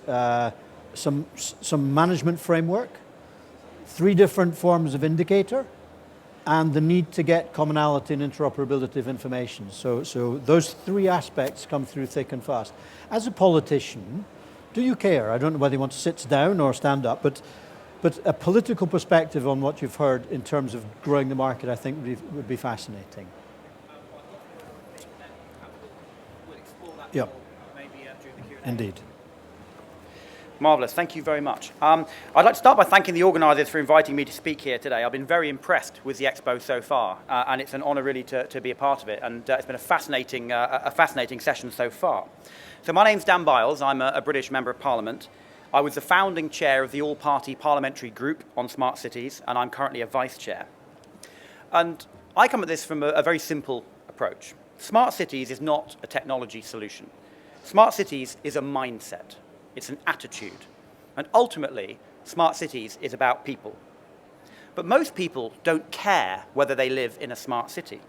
some management framework, 3 different forms of indicator, and the need to get commonality and interoperability of information. So those 3 aspects come through thick and fast. As a politician, do you care? I don't know whether you want to sit down or stand up, but a political perspective on what you've heard in terms of growing the market, I think would be fascinating. Yeah, indeed. Marvellous, thank you very much. I'd like to start by thanking the organisers for inviting me to speak here today. I've been very impressed with the Expo so far, and it's an honour really to be a part of it, and it's been a fascinating session so far. So my name's Dan Byles, I'm a British Member of Parliament. I was the founding chair of the all-party parliamentary group on smart cities, and I'm currently a vice chair. And I come at this from a very simple approach. Smart cities is not a technology solution. Smart cities is a mindset. It's an attitude. And ultimately, smart cities is about people. But most people don't care whether they live in a smart city.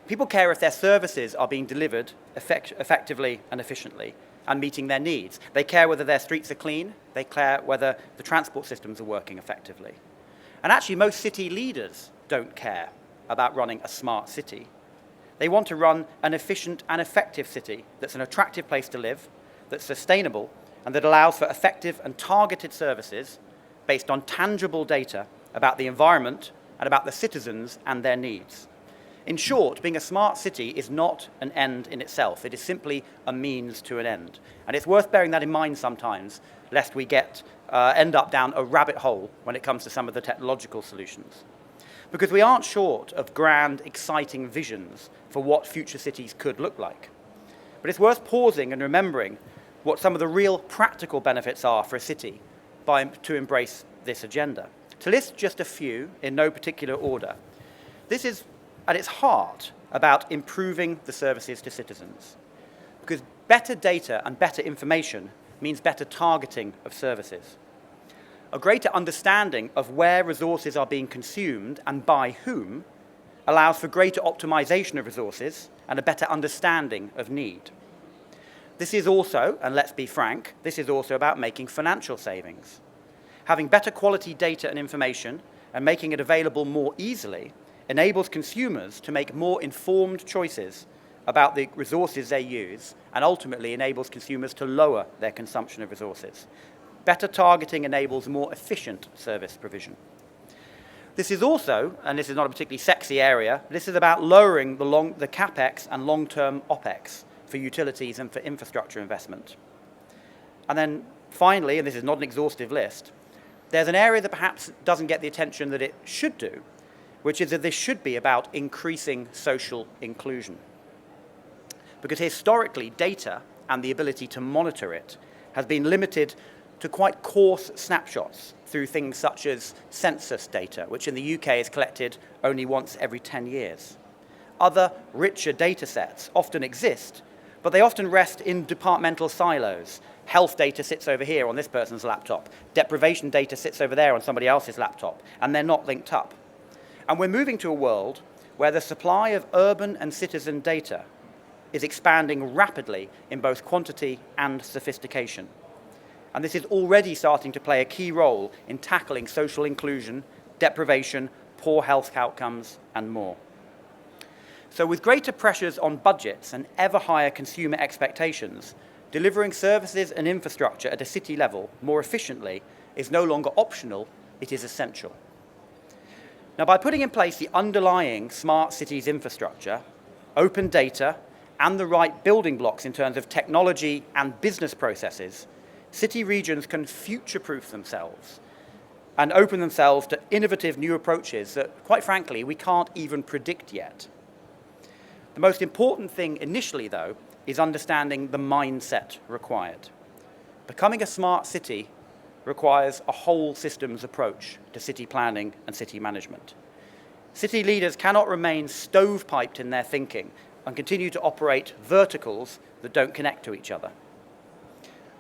People care if their services are being delivered effectively and efficiently and meeting their needs. They care whether their streets are clean. They care whether the transport systems are working effectively. And actually, most city leaders don't care about running a smart city. They want to run an efficient and effective city that's an attractive place to live, that's sustainable, and that allows for effective and targeted services based on tangible data about the environment and about the citizens and their needs. In short, being a smart city is not an end in itself. It is simply a means to an end. And it's worth bearing that in mind sometimes, lest we end up down a rabbit hole when it comes to some of the technological solutions. Because we aren't short of grand, exciting visions for what future cities could look like. But it's worth pausing and remembering what some of the real practical benefits are for a city to embrace this agenda. To list just a few in no particular order, this is at its heart about improving the services to citizens. Because better data and better information means better targeting of services. A greater understanding of where resources are being consumed and by whom allows for greater optimization of resources and a better understanding of need. This is also, and let's be frank, this is also about making financial savings. Having better quality data and information and making it available more easily enables consumers to make more informed choices about the resources they use, and ultimately enables consumers to lower their consumption of resources. better targeting enables more efficient service provision. This is also, and this is not a particularly sexy area, this is about lowering the capex and long-term opex for utilities and for infrastructure investment. And then finally, and this is not an exhaustive list, there's an area that perhaps doesn't get the attention that it should do, which is that this should be about increasing social inclusion. Because historically, data and the ability to monitor it has been limited to quite coarse snapshots through things such as census data, which in the UK is collected only once every 10 years. Other richer data sets often exist, but they often rest in departmental silos. Health data sits over here on this person's laptop. Deprivation data sits over there on somebody else's laptop, and they're not linked up. And we're moving to a world where the supply of urban and citizen data is expanding rapidly in both quantity and sophistication. And this is already starting to play a key role in tackling social inclusion, deprivation, poor health outcomes, and more. So with greater pressures on budgets and ever higher consumer expectations, delivering services and infrastructure at a city level more efficiently is no longer optional, it is essential. Now, by putting in place the underlying smart cities infrastructure, open data, and the right building blocks in terms of technology and business processes, city regions can future-proof themselves and open themselves to innovative new approaches that, quite frankly, we can't even predict yet. The most important thing initially, though, is understanding the mindset required. Becoming a smart city requires a whole systems approach to city planning and city management. City leaders cannot remain stovepiped in their thinking and continue to operate verticals that don't connect to each other.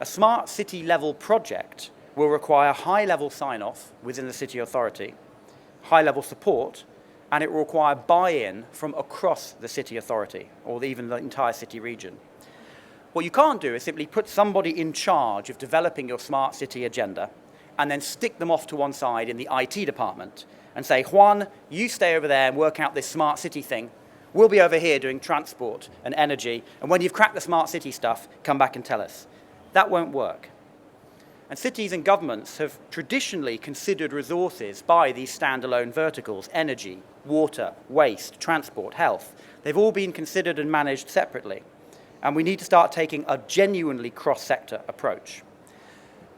A smart city level project will require high-level sign-off within the city authority, high-level support, and it will require buy-in from across the city authority or even the entire city region. What you can't do is simply put somebody in charge of developing your smart city agenda and then stick them off to one side in the IT department and say, Juan, you stay over there and work out this smart city thing. We'll be over here doing transport and energy, and when you've cracked the smart city stuff, come back and tell us. That won't work. And cities and governments have traditionally considered resources by these standalone verticals: energy, water, waste, transport, health. They've all been considered and managed separately. And we need to start taking a genuinely cross-sector approach.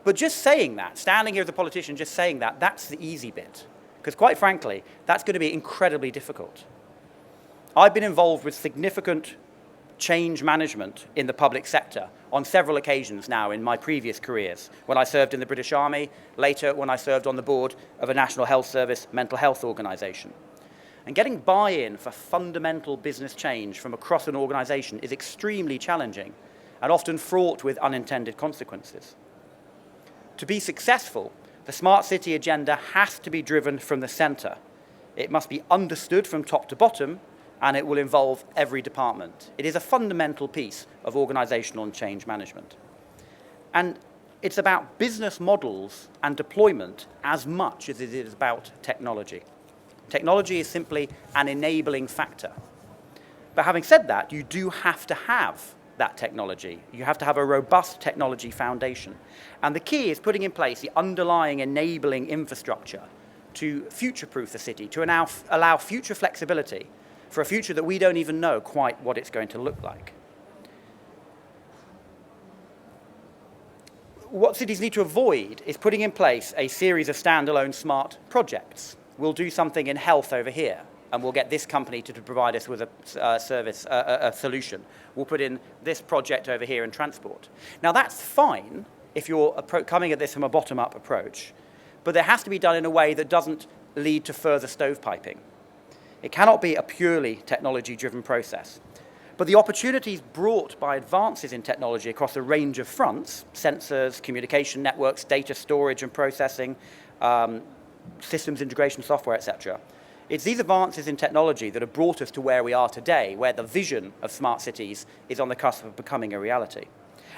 But just saying that, standing here as a politician just saying that, that's the easy bit. Because quite frankly, that's going to be incredibly difficult. I've been involved with significant change management in the public sector on several occasions now in my previous careers, when I served in the British Army, later when I served on the board of a National Health Service mental health organisation. And getting buy-in for fundamental business change from across an organisation is extremely challenging and often fraught with unintended consequences. To be successful, the Smart City agenda has to be driven from the centre. It must be understood from top to bottom, and it will involve every department. It is a fundamental piece of organisational and change management. And it's about business models and deployment as much as it is about technology. Technology is simply an enabling factor. But having said that, you do have to have that technology. You have to have a robust technology foundation. And the key is putting in place the underlying enabling infrastructure to future-proof the city, to allow future flexibility for a future that we don't even know quite what it's going to look like. What cities need to avoid is putting in place a series of standalone smart projects. We'll do something in health over here, and we'll get this company to provide us with a solution. We'll put in this project over here in transport. Now that's fine if you're coming at this from a bottom-up approach, but it has to be done in a way that doesn't lead to further stovepiping. It cannot be a purely technology-driven process. But the opportunities brought by advances in technology across a range of fronts, sensors, communication networks, data storage and processing, systems integration software, etc. It's these advances in technology that have brought us to where we are today, where the vision of smart cities is on the cusp of becoming a reality.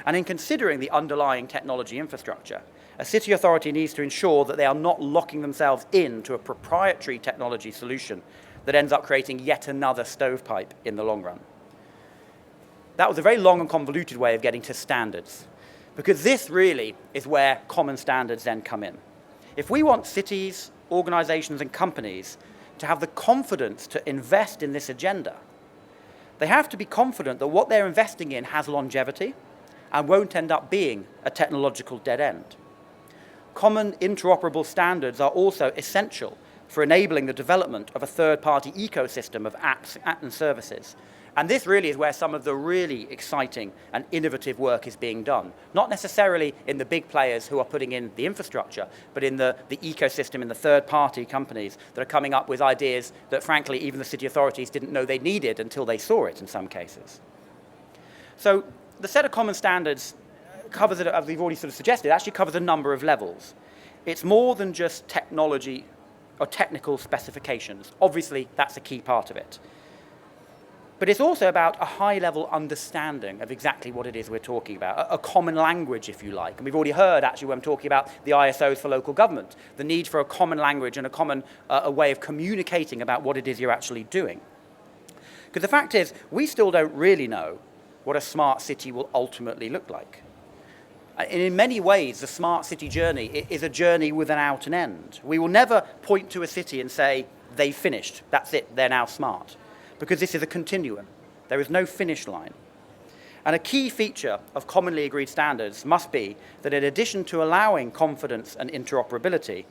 And in considering the underlying technology infrastructure, a city authority needs to ensure that they are not locking themselves into a proprietary technology solution that ends up creating yet another stovepipe in the long run. That was a very long and convoluted way of getting to standards. Because this really is where common standards then come in. If we want cities, organizations, and companies to have the confidence to invest in this agenda, they have to be confident that what they're investing in has longevity and won't end up being a technological dead end. Common interoperable standards are also essential for enabling the development of a third-party ecosystem of apps and services. And this really is where some of the really exciting and innovative work is being done. Not necessarily in the big players who are putting in the infrastructure, but in the ecosystem, in the third-party companies that are coming up with ideas that, frankly, even the city authorities didn't know they needed until they saw it in some cases. So the set of common standards covers, as we've already sort of suggested, actually covers a number of levels. It's more than just technology or technical specifications. Obviously, that's a key part of it. But it's also about a high-level understanding of exactly what it is we're talking about, a common language, if you like. And we've already heard, actually, when I'm talking about the ISOs for local government, the need for a common language and a common a way of communicating about what it is you're actually doing. Because the fact is, we still don't really know what a smart city will ultimately look like. And in many ways, the smart city journey is a journey without an end. We will never point to a city and say, they finished, that's it, they're now smart. Because this is a continuum. There is no finish line. And a key feature of commonly agreed standards must be that in addition to allowing confidence and interoperability,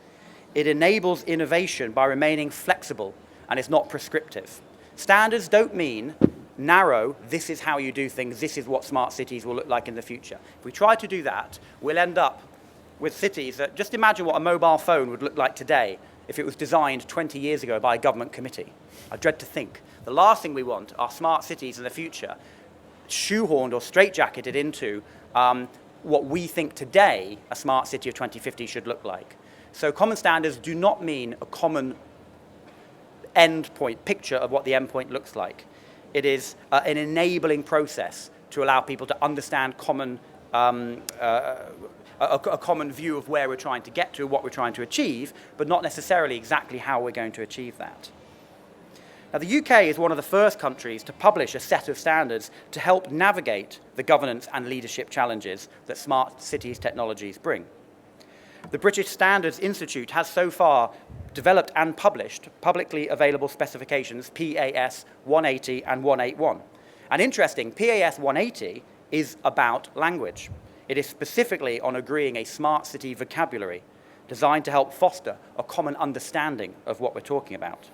it enables innovation by remaining flexible and is not prescriptive. Standards don't mean narrow, this is how you do things, this is what smart cities will look like in the future. If we try to do that, we'll end up with cities that, just imagine what a mobile phone would look like today if it was designed 20 years ago by a government committee. I dread to think. The last thing we want are smart cities in the future shoehorned or straitjacketed into what we think today a smart city of 2050 should look like. So common standards do not mean a common endpoint picture of what the endpoint looks like. It is an enabling process to allow people to understand a common view of where we're trying to get to, what we're trying to achieve, but not necessarily exactly how we're going to achieve that. Now, the UK is one of the first countries to publish a set of standards to help navigate the governance and leadership challenges that smart cities technologies bring. The British Standards Institute has so far developed and published publicly available specifications PAS 180 and 181. And interesting, PAS 180 is about language. It is specifically on agreeing a smart city vocabulary designed to help foster a common understanding of what we're talking about.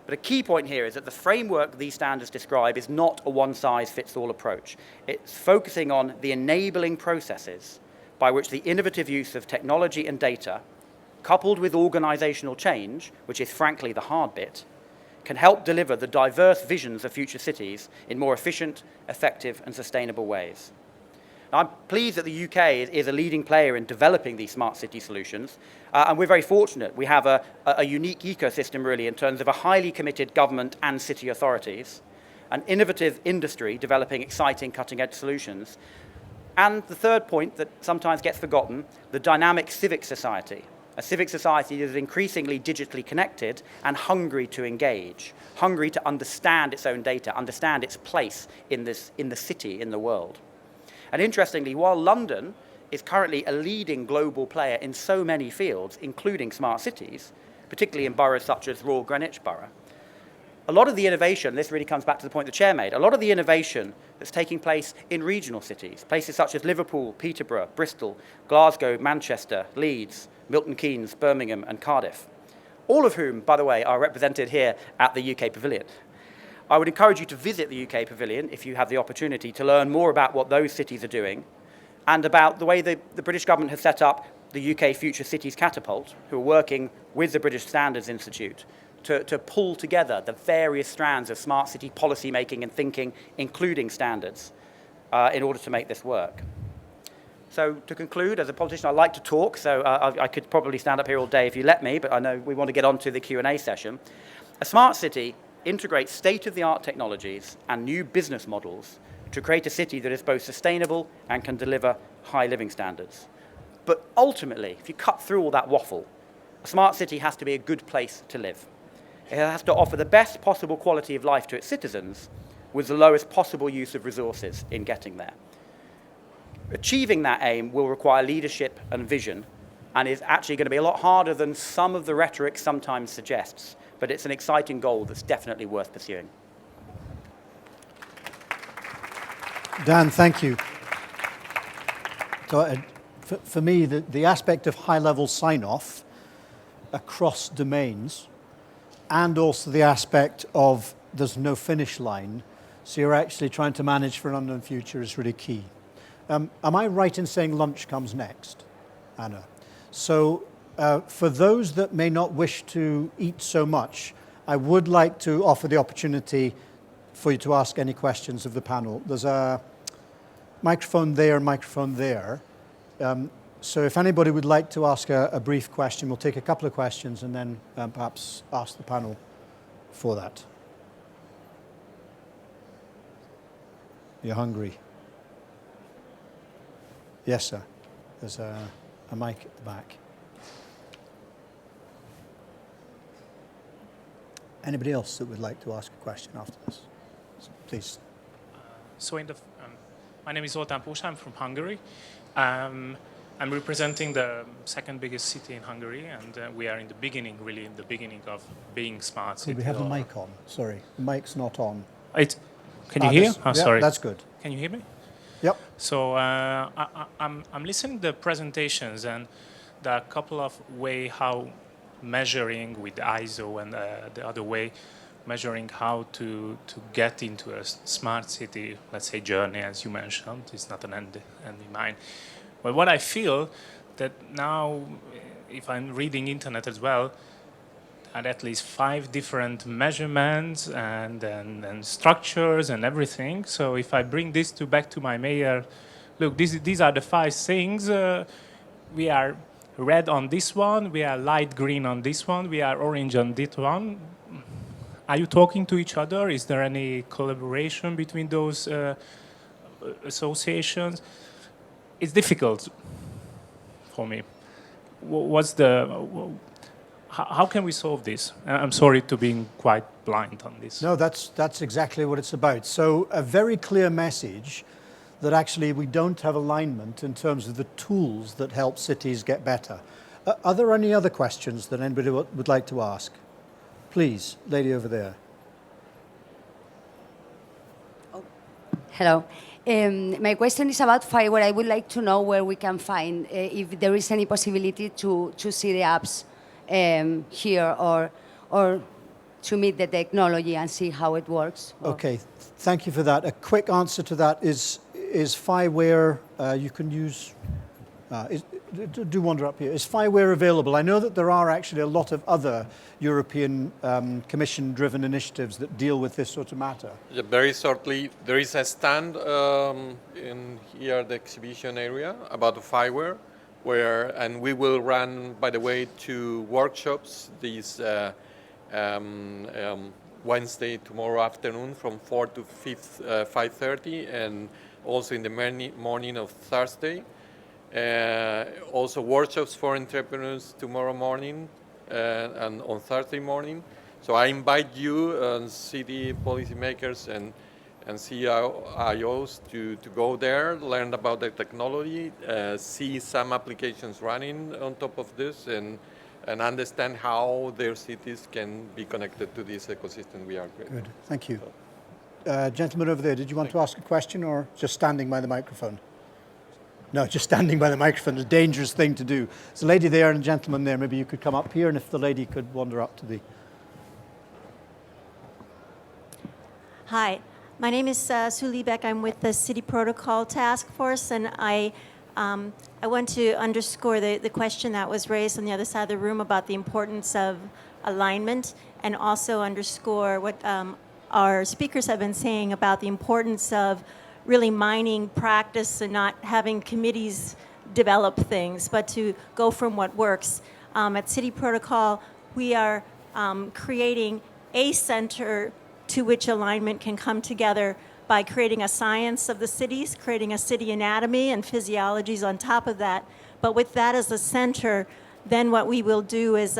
But a key point here is that the framework these standards describe is not a one-size-fits-all approach. It's focusing on the enabling processes by which the innovative use of technology and data, coupled with organizational change, which is frankly the hard bit, can help deliver the diverse visions of future cities in more efficient, effective, and sustainable ways. Now, I'm pleased that the UK is a leading player in developing these smart city solutions, and we're very fortunate. We have a unique ecosystem, really, in terms of a highly committed government and city authorities, an innovative industry developing exciting cutting-edge solutions, and the third point that sometimes gets forgotten, the dynamic civic society, a civic society that is increasingly digitally connected and hungry to engage, hungry to understand its own data, understand its place in the city, in the world. And interestingly, while London is currently a leading global player in so many fields, including smart cities, particularly in boroughs such as Royal Greenwich Borough, a lot of the innovation, this really comes back to the point the chair made, a lot of the innovation that's taking place in regional cities, places such as Liverpool, Peterborough, Bristol, Glasgow, Manchester, Leeds, Milton Keynes, Birmingham, and Cardiff, all of whom, by the way, are represented here at the UK Pavilion. I would encourage you to visit the UK Pavilion if you have the opportunity to learn more about what those cities are doing and about the way the British government has set up the UK Future Cities Catapult, who are working with the British Standards Institute to pull together the various strands of smart city policy making and thinking, including standards, in order to make this work. So to conclude, as a politician, I like to talk, so I could probably stand up here all day if you let me, but I know we want to get on to the Q&A session. A smart city integrates state-of-the-art technologies and new business models to create a city that is both sustainable and can deliver high living standards. But ultimately, if you cut through all that waffle, a smart city has to be a good place to live. It has to offer the best possible quality of life to its citizens with the lowest possible use of resources in getting there. achieving that aim will require leadership and vision, and is actually going to be a lot harder than some of the rhetoric sometimes suggests. But it's an exciting goal that's definitely worth pursuing. Dan, thank you. So for me, the aspect of high-level sign-off across domains, and also the aspect of there's no finish line, so you're actually trying to manage for an unknown future, is really key. Am I right in saying lunch comes next, Anna? So for those that may not wish to eat so much, I would like to offer the opportunity for you to ask any questions of the panel. There's a microphone there. So if anybody would like to ask a brief question, we'll take a couple of questions and then perhaps ask the panel for that. You're hungry? Yes, sir. There's a mic at the back. Anybody else that would like to ask a question after this? Please. My name is Zoltán Pósa. I'm from Hungary. I'm representing the second biggest city in Hungary, and we are in the beginning of being smart city. Could we have the mic on? Sorry, the mic's not on. Can you hear? Yeah, Sorry. That's good. Can you hear me? Yep. So I'm listening to the presentations, and there are a couple of ways how measuring with ISO and the other way measuring how to get into a smart city, let's say journey, as you mentioned. It's not an end in mind. But what I feel that now, if I'm reading internet as well, are at least 5 different measurements and structures and everything. So if I bring this back to my mayor, look, these are the 5 things. We are red on this one, we are light green on this one, we are orange on this one. Are you talking to each other? Is there any collaboration between those associations? It's difficult for me. How can we solve this? I'm sorry to being quite blind on this. No, that's exactly what it's about. So a very clear message that actually we don't have alignment in terms of the tools that help cities get better. Are there any other questions that anybody would like to ask? Please, lady over there. Oh, hello. My question is about Fiware. I would like to know where we can find, if there is any possibility to see the apps here or to meet the technology and see how it works. Okay, thank you for that. A quick answer to that is Fiware, you can use, do wander up here. Is Fiware available? I know that there are actually a lot of other European Commission-driven initiatives that deal with this sort of matter. Yeah, very shortly, there is a stand in here, the exhibition area, about the Fiware, and we will run, by the way, 2 workshops this Wednesday, tomorrow afternoon, from 4 to 5:30, and also in the morning of Thursday. Also workshops for entrepreneurs tomorrow morning and on Thursday morning. So I invite you, city policymakers and CIOs to go there, learn about the technology, see some applications running on top of this, and understand how their cities can be connected to this ecosystem we are creating. Good, thank you. Gentleman over there, did you want to ask a question or just standing by the microphone? No, just standing by the microphone is a dangerous thing to do. There's a lady there and a gentleman there. Maybe you could come up here, and if the lady could wander up to the... Hi, my name is Sue Liebeck. I'm with the City Protocol Task Force, and I want to underscore the question that was raised on the other side of the room about the importance of alignment, and also underscore what our speakers have been saying about the importance of really mining practice and not having committees develop things, but to go from what works. At City Protocol, we are creating a center to which alignment can come together by creating a science of the cities, creating a city anatomy and physiologies on top of that. But with that as a center, then what we will do is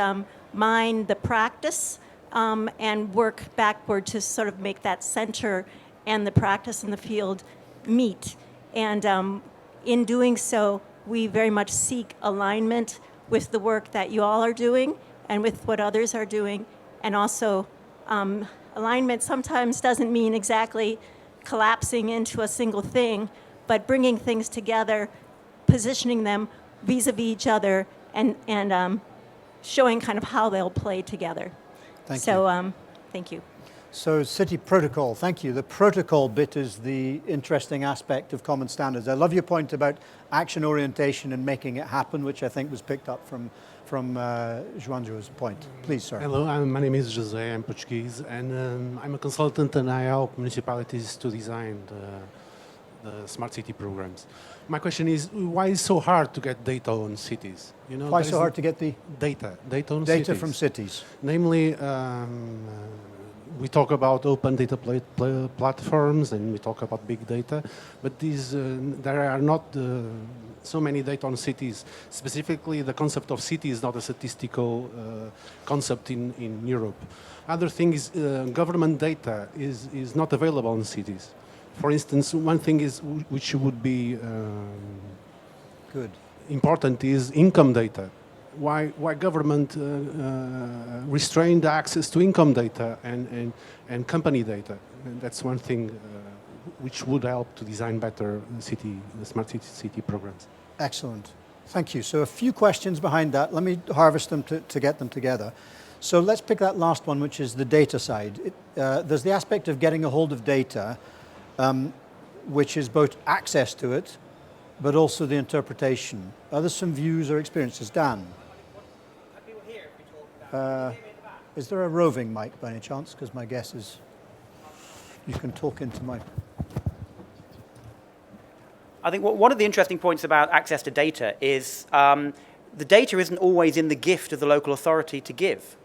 mine the practice and work backward to sort of make that center and the practice in the field meet. And in doing so, we very much seek alignment with the work that you all are doing and with what others are doing. And also, alignment sometimes doesn't mean exactly collapsing into a single thing, but bringing things together, positioning them vis-a-vis each other, and showing kind of how they'll play together. Thank you. Thank you. So city protocol, thank you. The protocol bit is the interesting aspect of common standards. I love your point about action orientation and making it happen, which I think was picked up from João's point. Please, sir. Hello, my name is José, I'm Portuguese, and I'm a consultant and I help municipalities to design the smart city programs. My question is, why is it so hard to get data on cities? You know, why so hard to get the data on data cities? From cities? Namely, we talk about open data platforms and we talk about big data, but there are not so many data on cities. Specifically, the concept of city is not a statistical concept in Europe. Other thing is government data is not available in cities. For instance, one thing is which would be good important is income data. Why government restrain the access to income data and company data? And that's one thing which would help to design better smart city programs. Excellent. Thank you. So a few questions behind that. Let me harvest them to get them together. So let's pick that last one, which is the data side. There's the aspect of getting a hold of data, which is both access to it, but also the interpretation. Are there some views or experiences? Dan? Is there a roving mic by any chance? Because my guess is you can talk into my... I think one of the interesting points about access to data is the data isn't always in the gift of the local authority to give.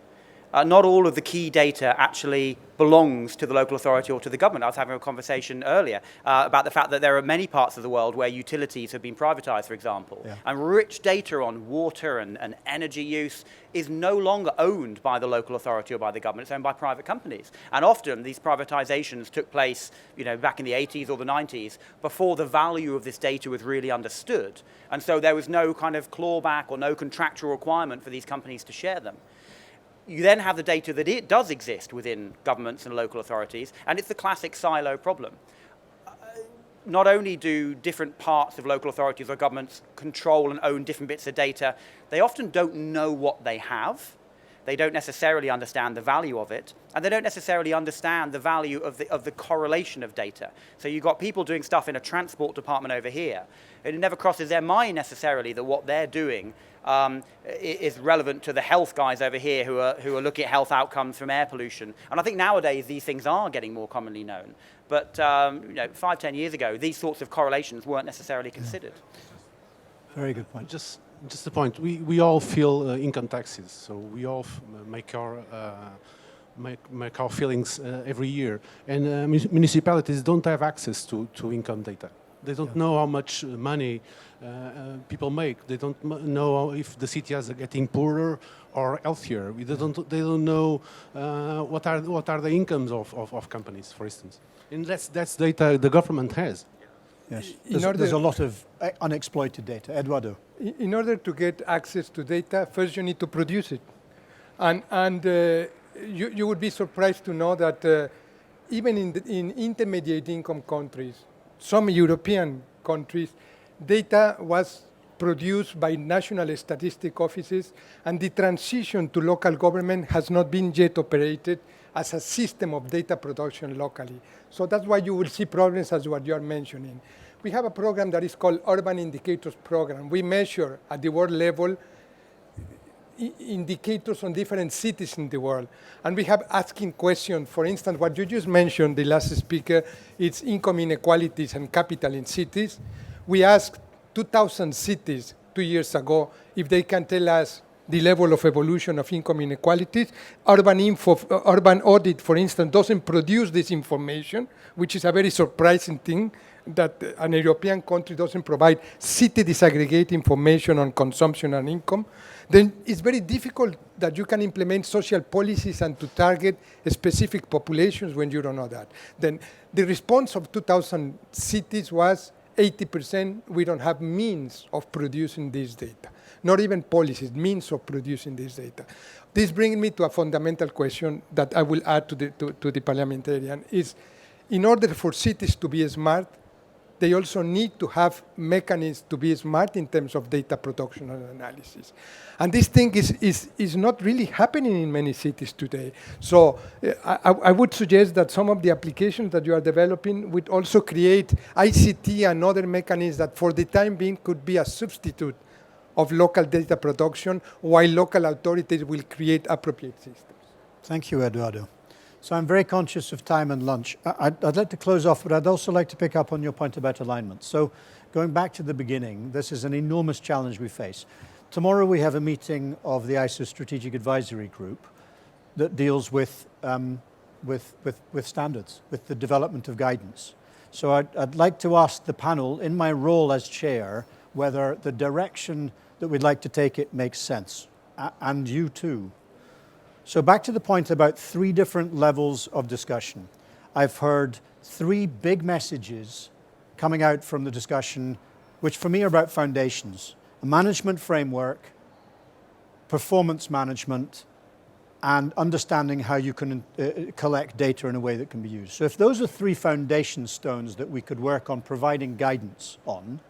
Not all of the key data actually belongs to the local authority or to the government. I was having a conversation earlier about the fact that there are many parts of the world where utilities have been privatized, for example. Yeah. And rich data on water and energy use is no longer owned by the local authority or by the government. It's owned by private companies. And often these privatizations took place, back in the 80s or the 90s, before the value of this data was really understood. And so there was no kind of clawback or no contractual requirement for these companies to share them. You then have the data that it does exist within governments and local authorities, and it's the classic silo problem. Not only do different parts of local authorities or governments control and own different bits of data, they often don't know what they have. They don't necessarily understand the value of it, and they don't necessarily understand the value of the correlation of data. So you've got people doing stuff in a transport department over here, and it never crosses their mind necessarily that what they're doing is relevant to the health guys over here who are looking at health outcomes from air pollution. And I think nowadays these things are getting more commonly known. But 5-10 years ago, these sorts of correlations weren't necessarily considered. Very good point. Just a point. We all feel income taxes, so we all make our feelings every year. And municipalities don't have access to income data. They don't know how much money people make. They don't know if the cities are getting poorer or healthier. They don't know what are the incomes of companies, for instance. And that's data the government has. Yes, there's a lot of unexploited data. Eduardo. In order to get access to data, first you need to produce it. And you would be surprised to know that even in intermediate income countries, some European countries, data was produced by national statistic offices, and the transition to local government has not been yet operated as a system of data production locally. So that's why you will see problems as what you are mentioning. We have a program that is called Urban Indicators Program. We measure at the world level indicators on different cities in the world. And we have asking questions. For instance, what you just mentioned, the last speaker, it's income inequalities and capital in cities. We asked 2,000 cities 2 years ago if they can tell us the level of evolution of income inequalities. Urban Audit, for instance, doesn't produce this information, which is a very surprising thing, that an European country doesn't provide city disaggregate information on consumption and income. Then it's very difficult that you can implement social policies and to target specific populations when you don't know that. Then the response of 2,000 cities was 80% we don't have means of producing this data. Not even policies, means of producing this data. This brings me to a fundamental question that I will add to the parliamentarian, is in order for cities to be smart, they also need to have mechanisms to be smart in terms of data production and analysis. And this thing is not really happening in many cities today. So I would suggest that some of the applications that you are developing would also create ICT and other mechanisms that for the time being could be a substitute of local data production while local authorities will create appropriate systems. Thank you, Eduardo. So I'm very conscious of time and lunch. I'd like to close off, but I'd also like to pick up on your point about alignment. So going back to the beginning, this is an enormous challenge we face. Tomorrow we have a meeting of the ISO Strategic Advisory Group that deals with standards, with the development of guidance. So I'd like to ask the panel, in my role as chair, whether the direction that we'd like to take it makes sense, and you too. So back to the point about 3 different levels of discussion. I've heard 3 big messages coming out from the discussion, which for me are about foundations: a management framework, performance management, and understanding how you can collect data in a way that can be used. So if those are 3 foundation stones that we could work on providing guidance on,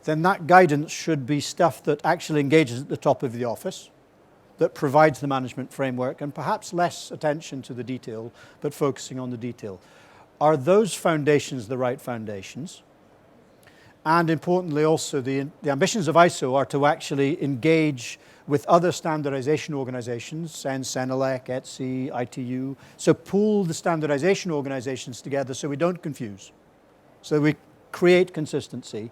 then that guidance should be stuff that actually engages at the top of the office, that provides the management framework, and perhaps less attention to the detail, but focusing on the detail. Are those foundations the right foundations? And importantly also, the ambitions of ISO are to actually engage with other standardization organizations, SENS, CENELEC, ETSI, ITU. So pool the standardization organizations together so we don't confuse, so we create consistency,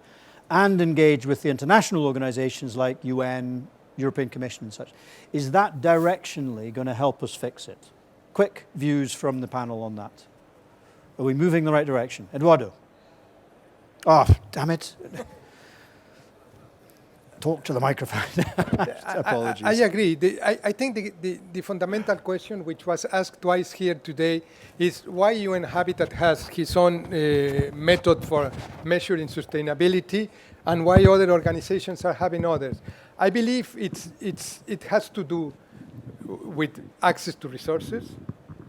and engage with the international organizations like UN, European Commission and such. Is that directionally going to help us fix it? Quick views from the panel on that. Are we moving in the right direction? Eduardo? Oh, damn it. Talk to the microphone. Apologies. I agree. I think the fundamental question which was asked twice here today is why UN Habitat has his own method for measuring sustainability and why other organizations are having others. I believe it has to do with access to resources,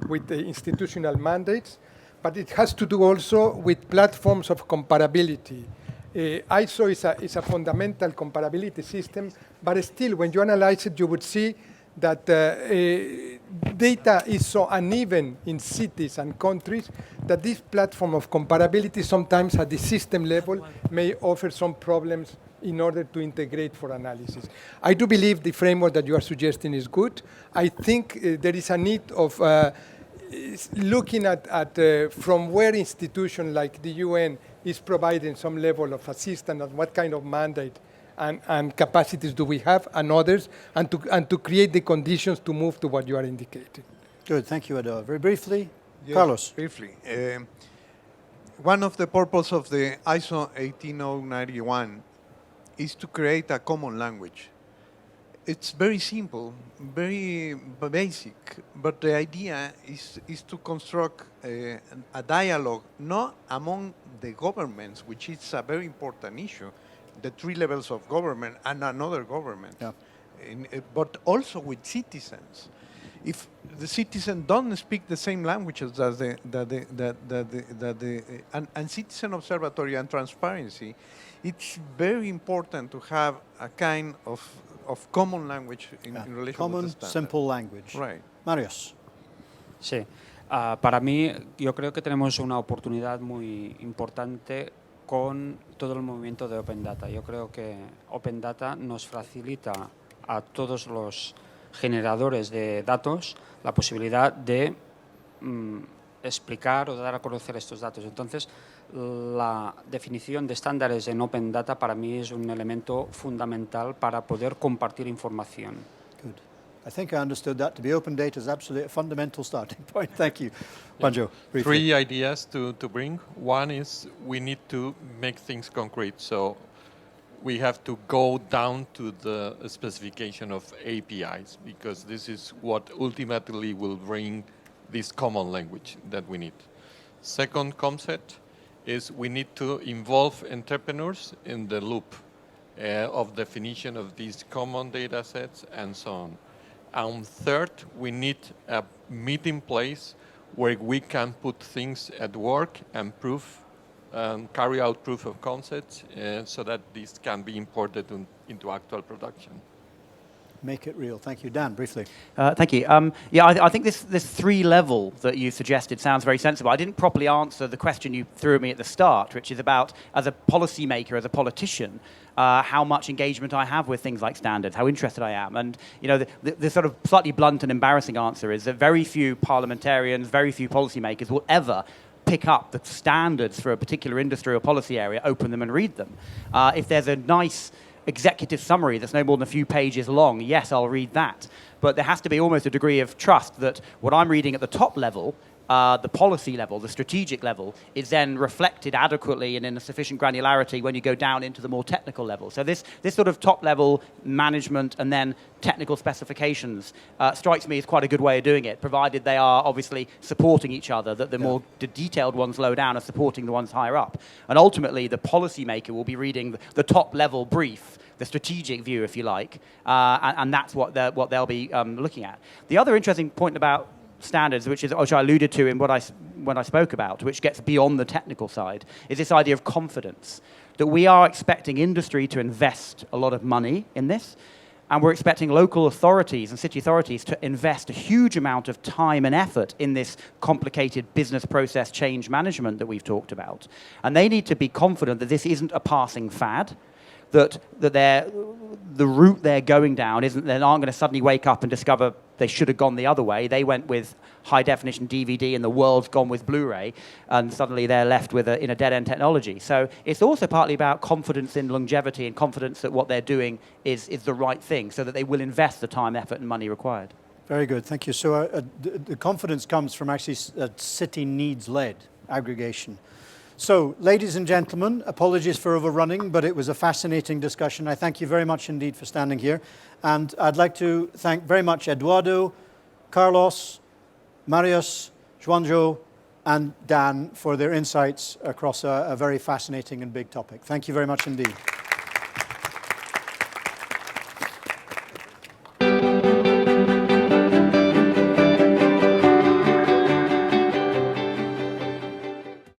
with the institutional mandates, but it has to do also with platforms of comparability. ISO is a fundamental comparability system, but still, when you analyze it, you would see that data is so uneven in cities and countries that this platform of comparability sometimes at the system level may offer some problems in order to integrate for analysis. I do believe the framework that you are suggesting is good. I think there is a need of looking at from where institution like the UN is providing some level of assistance and what kind of mandate and capacities do we have and others, and to create the conditions to move to what you are indicating. Good, thank you, Eduardo. Very briefly, Yes, Carlos. Briefly. One of the purposes of the ISO 18091 is to create a common language. It's very simple, very basic, but the idea is to construct a dialogue, not among the governments, which is a very important issue, the 3 levels of government and another government, Yeah. But also with citizens. If the citizens don't speak the same languages as and citizen observatory and transparency, it's very important to have a kind of common language in relation Common, with the standard. simple language. Right. Marius. Sí, para mí yo creo que tenemos una oportunidad muy importante con todo el movimiento de Open Data. Yo creo que Open Data nos facilita a todos los generadores de datos la posibilidad de explicar o dar a conocer estos datos. Entonces, la definición de estándares en Open Data para mí es un elemento fundamental para poder compartir información. Good. I think I understood that to be open data is absolutely a fundamental starting point. Thank you. Juanjo, briefly. 3 ideas to bring. One is we need to make things concrete. So we have to go down to the specification of APIs, because this is what ultimately will bring this common language that we need. Second concept is we need to involve entrepreneurs in the loop of definition of these common data sets and so on. And third, we need a meeting place where we can put things at work and carry out proof of concepts so that this can be imported into actual production. Make it real. Thank you. Dan, briefly. Thank you. I think this three level that you suggested sounds very sensible. I didn't properly answer the question you threw at me at the start, which is about, as a policymaker, as a politician, how much engagement I have with things like standards, how interested I am. And the sort of slightly blunt and embarrassing answer is that very few parliamentarians, very few policymakers will ever pick up the standards for a particular industry or policy area, open them and read them. If there's a nice executive summary that's no more than a few pages long, yes, I'll read that. But there has to be almost a degree of trust that what I'm reading at the top level, the policy level, the strategic level, is then reflected adequately and in a sufficient granularity when you go down into the more technical level. So this sort of top level management and then technical specifications strikes me as quite a good way of doing it, provided they are obviously supporting each other, that the more detailed ones low down are supporting the ones higher up. And ultimately, the policymaker will be reading the top level brief, the strategic view, if you like, and that's what they'll be looking at. The other interesting point about standards, which I alluded to in when I spoke about, which gets beyond the technical side, is this idea of confidence, that we are expecting industry to invest a lot of money in this, and we're expecting local authorities and city authorities to invest a huge amount of time and effort in this complicated business process change management that we've talked about. And they need to be confident that this isn't a passing fad, that the route they're going down isn't, they aren't going to suddenly wake up and discover they should have gone the other way. They went with high definition DVD and the world's gone with Blu-ray, and suddenly they're left with in a dead-end technology. So it's also partly about confidence in longevity and confidence that what they're doing is the right thing, so that they will invest the time, effort and money required. Very good, thank you. So the confidence comes from actually city needs-led aggregation. So, ladies and gentlemen, apologies for overrunning, but it was a fascinating discussion. I thank you very much indeed for standing here. And I'd like to thank very much Eduardo, Carlos, Marius, Juanjo, and Dan for their insights across a very fascinating and big topic. Thank you very much indeed.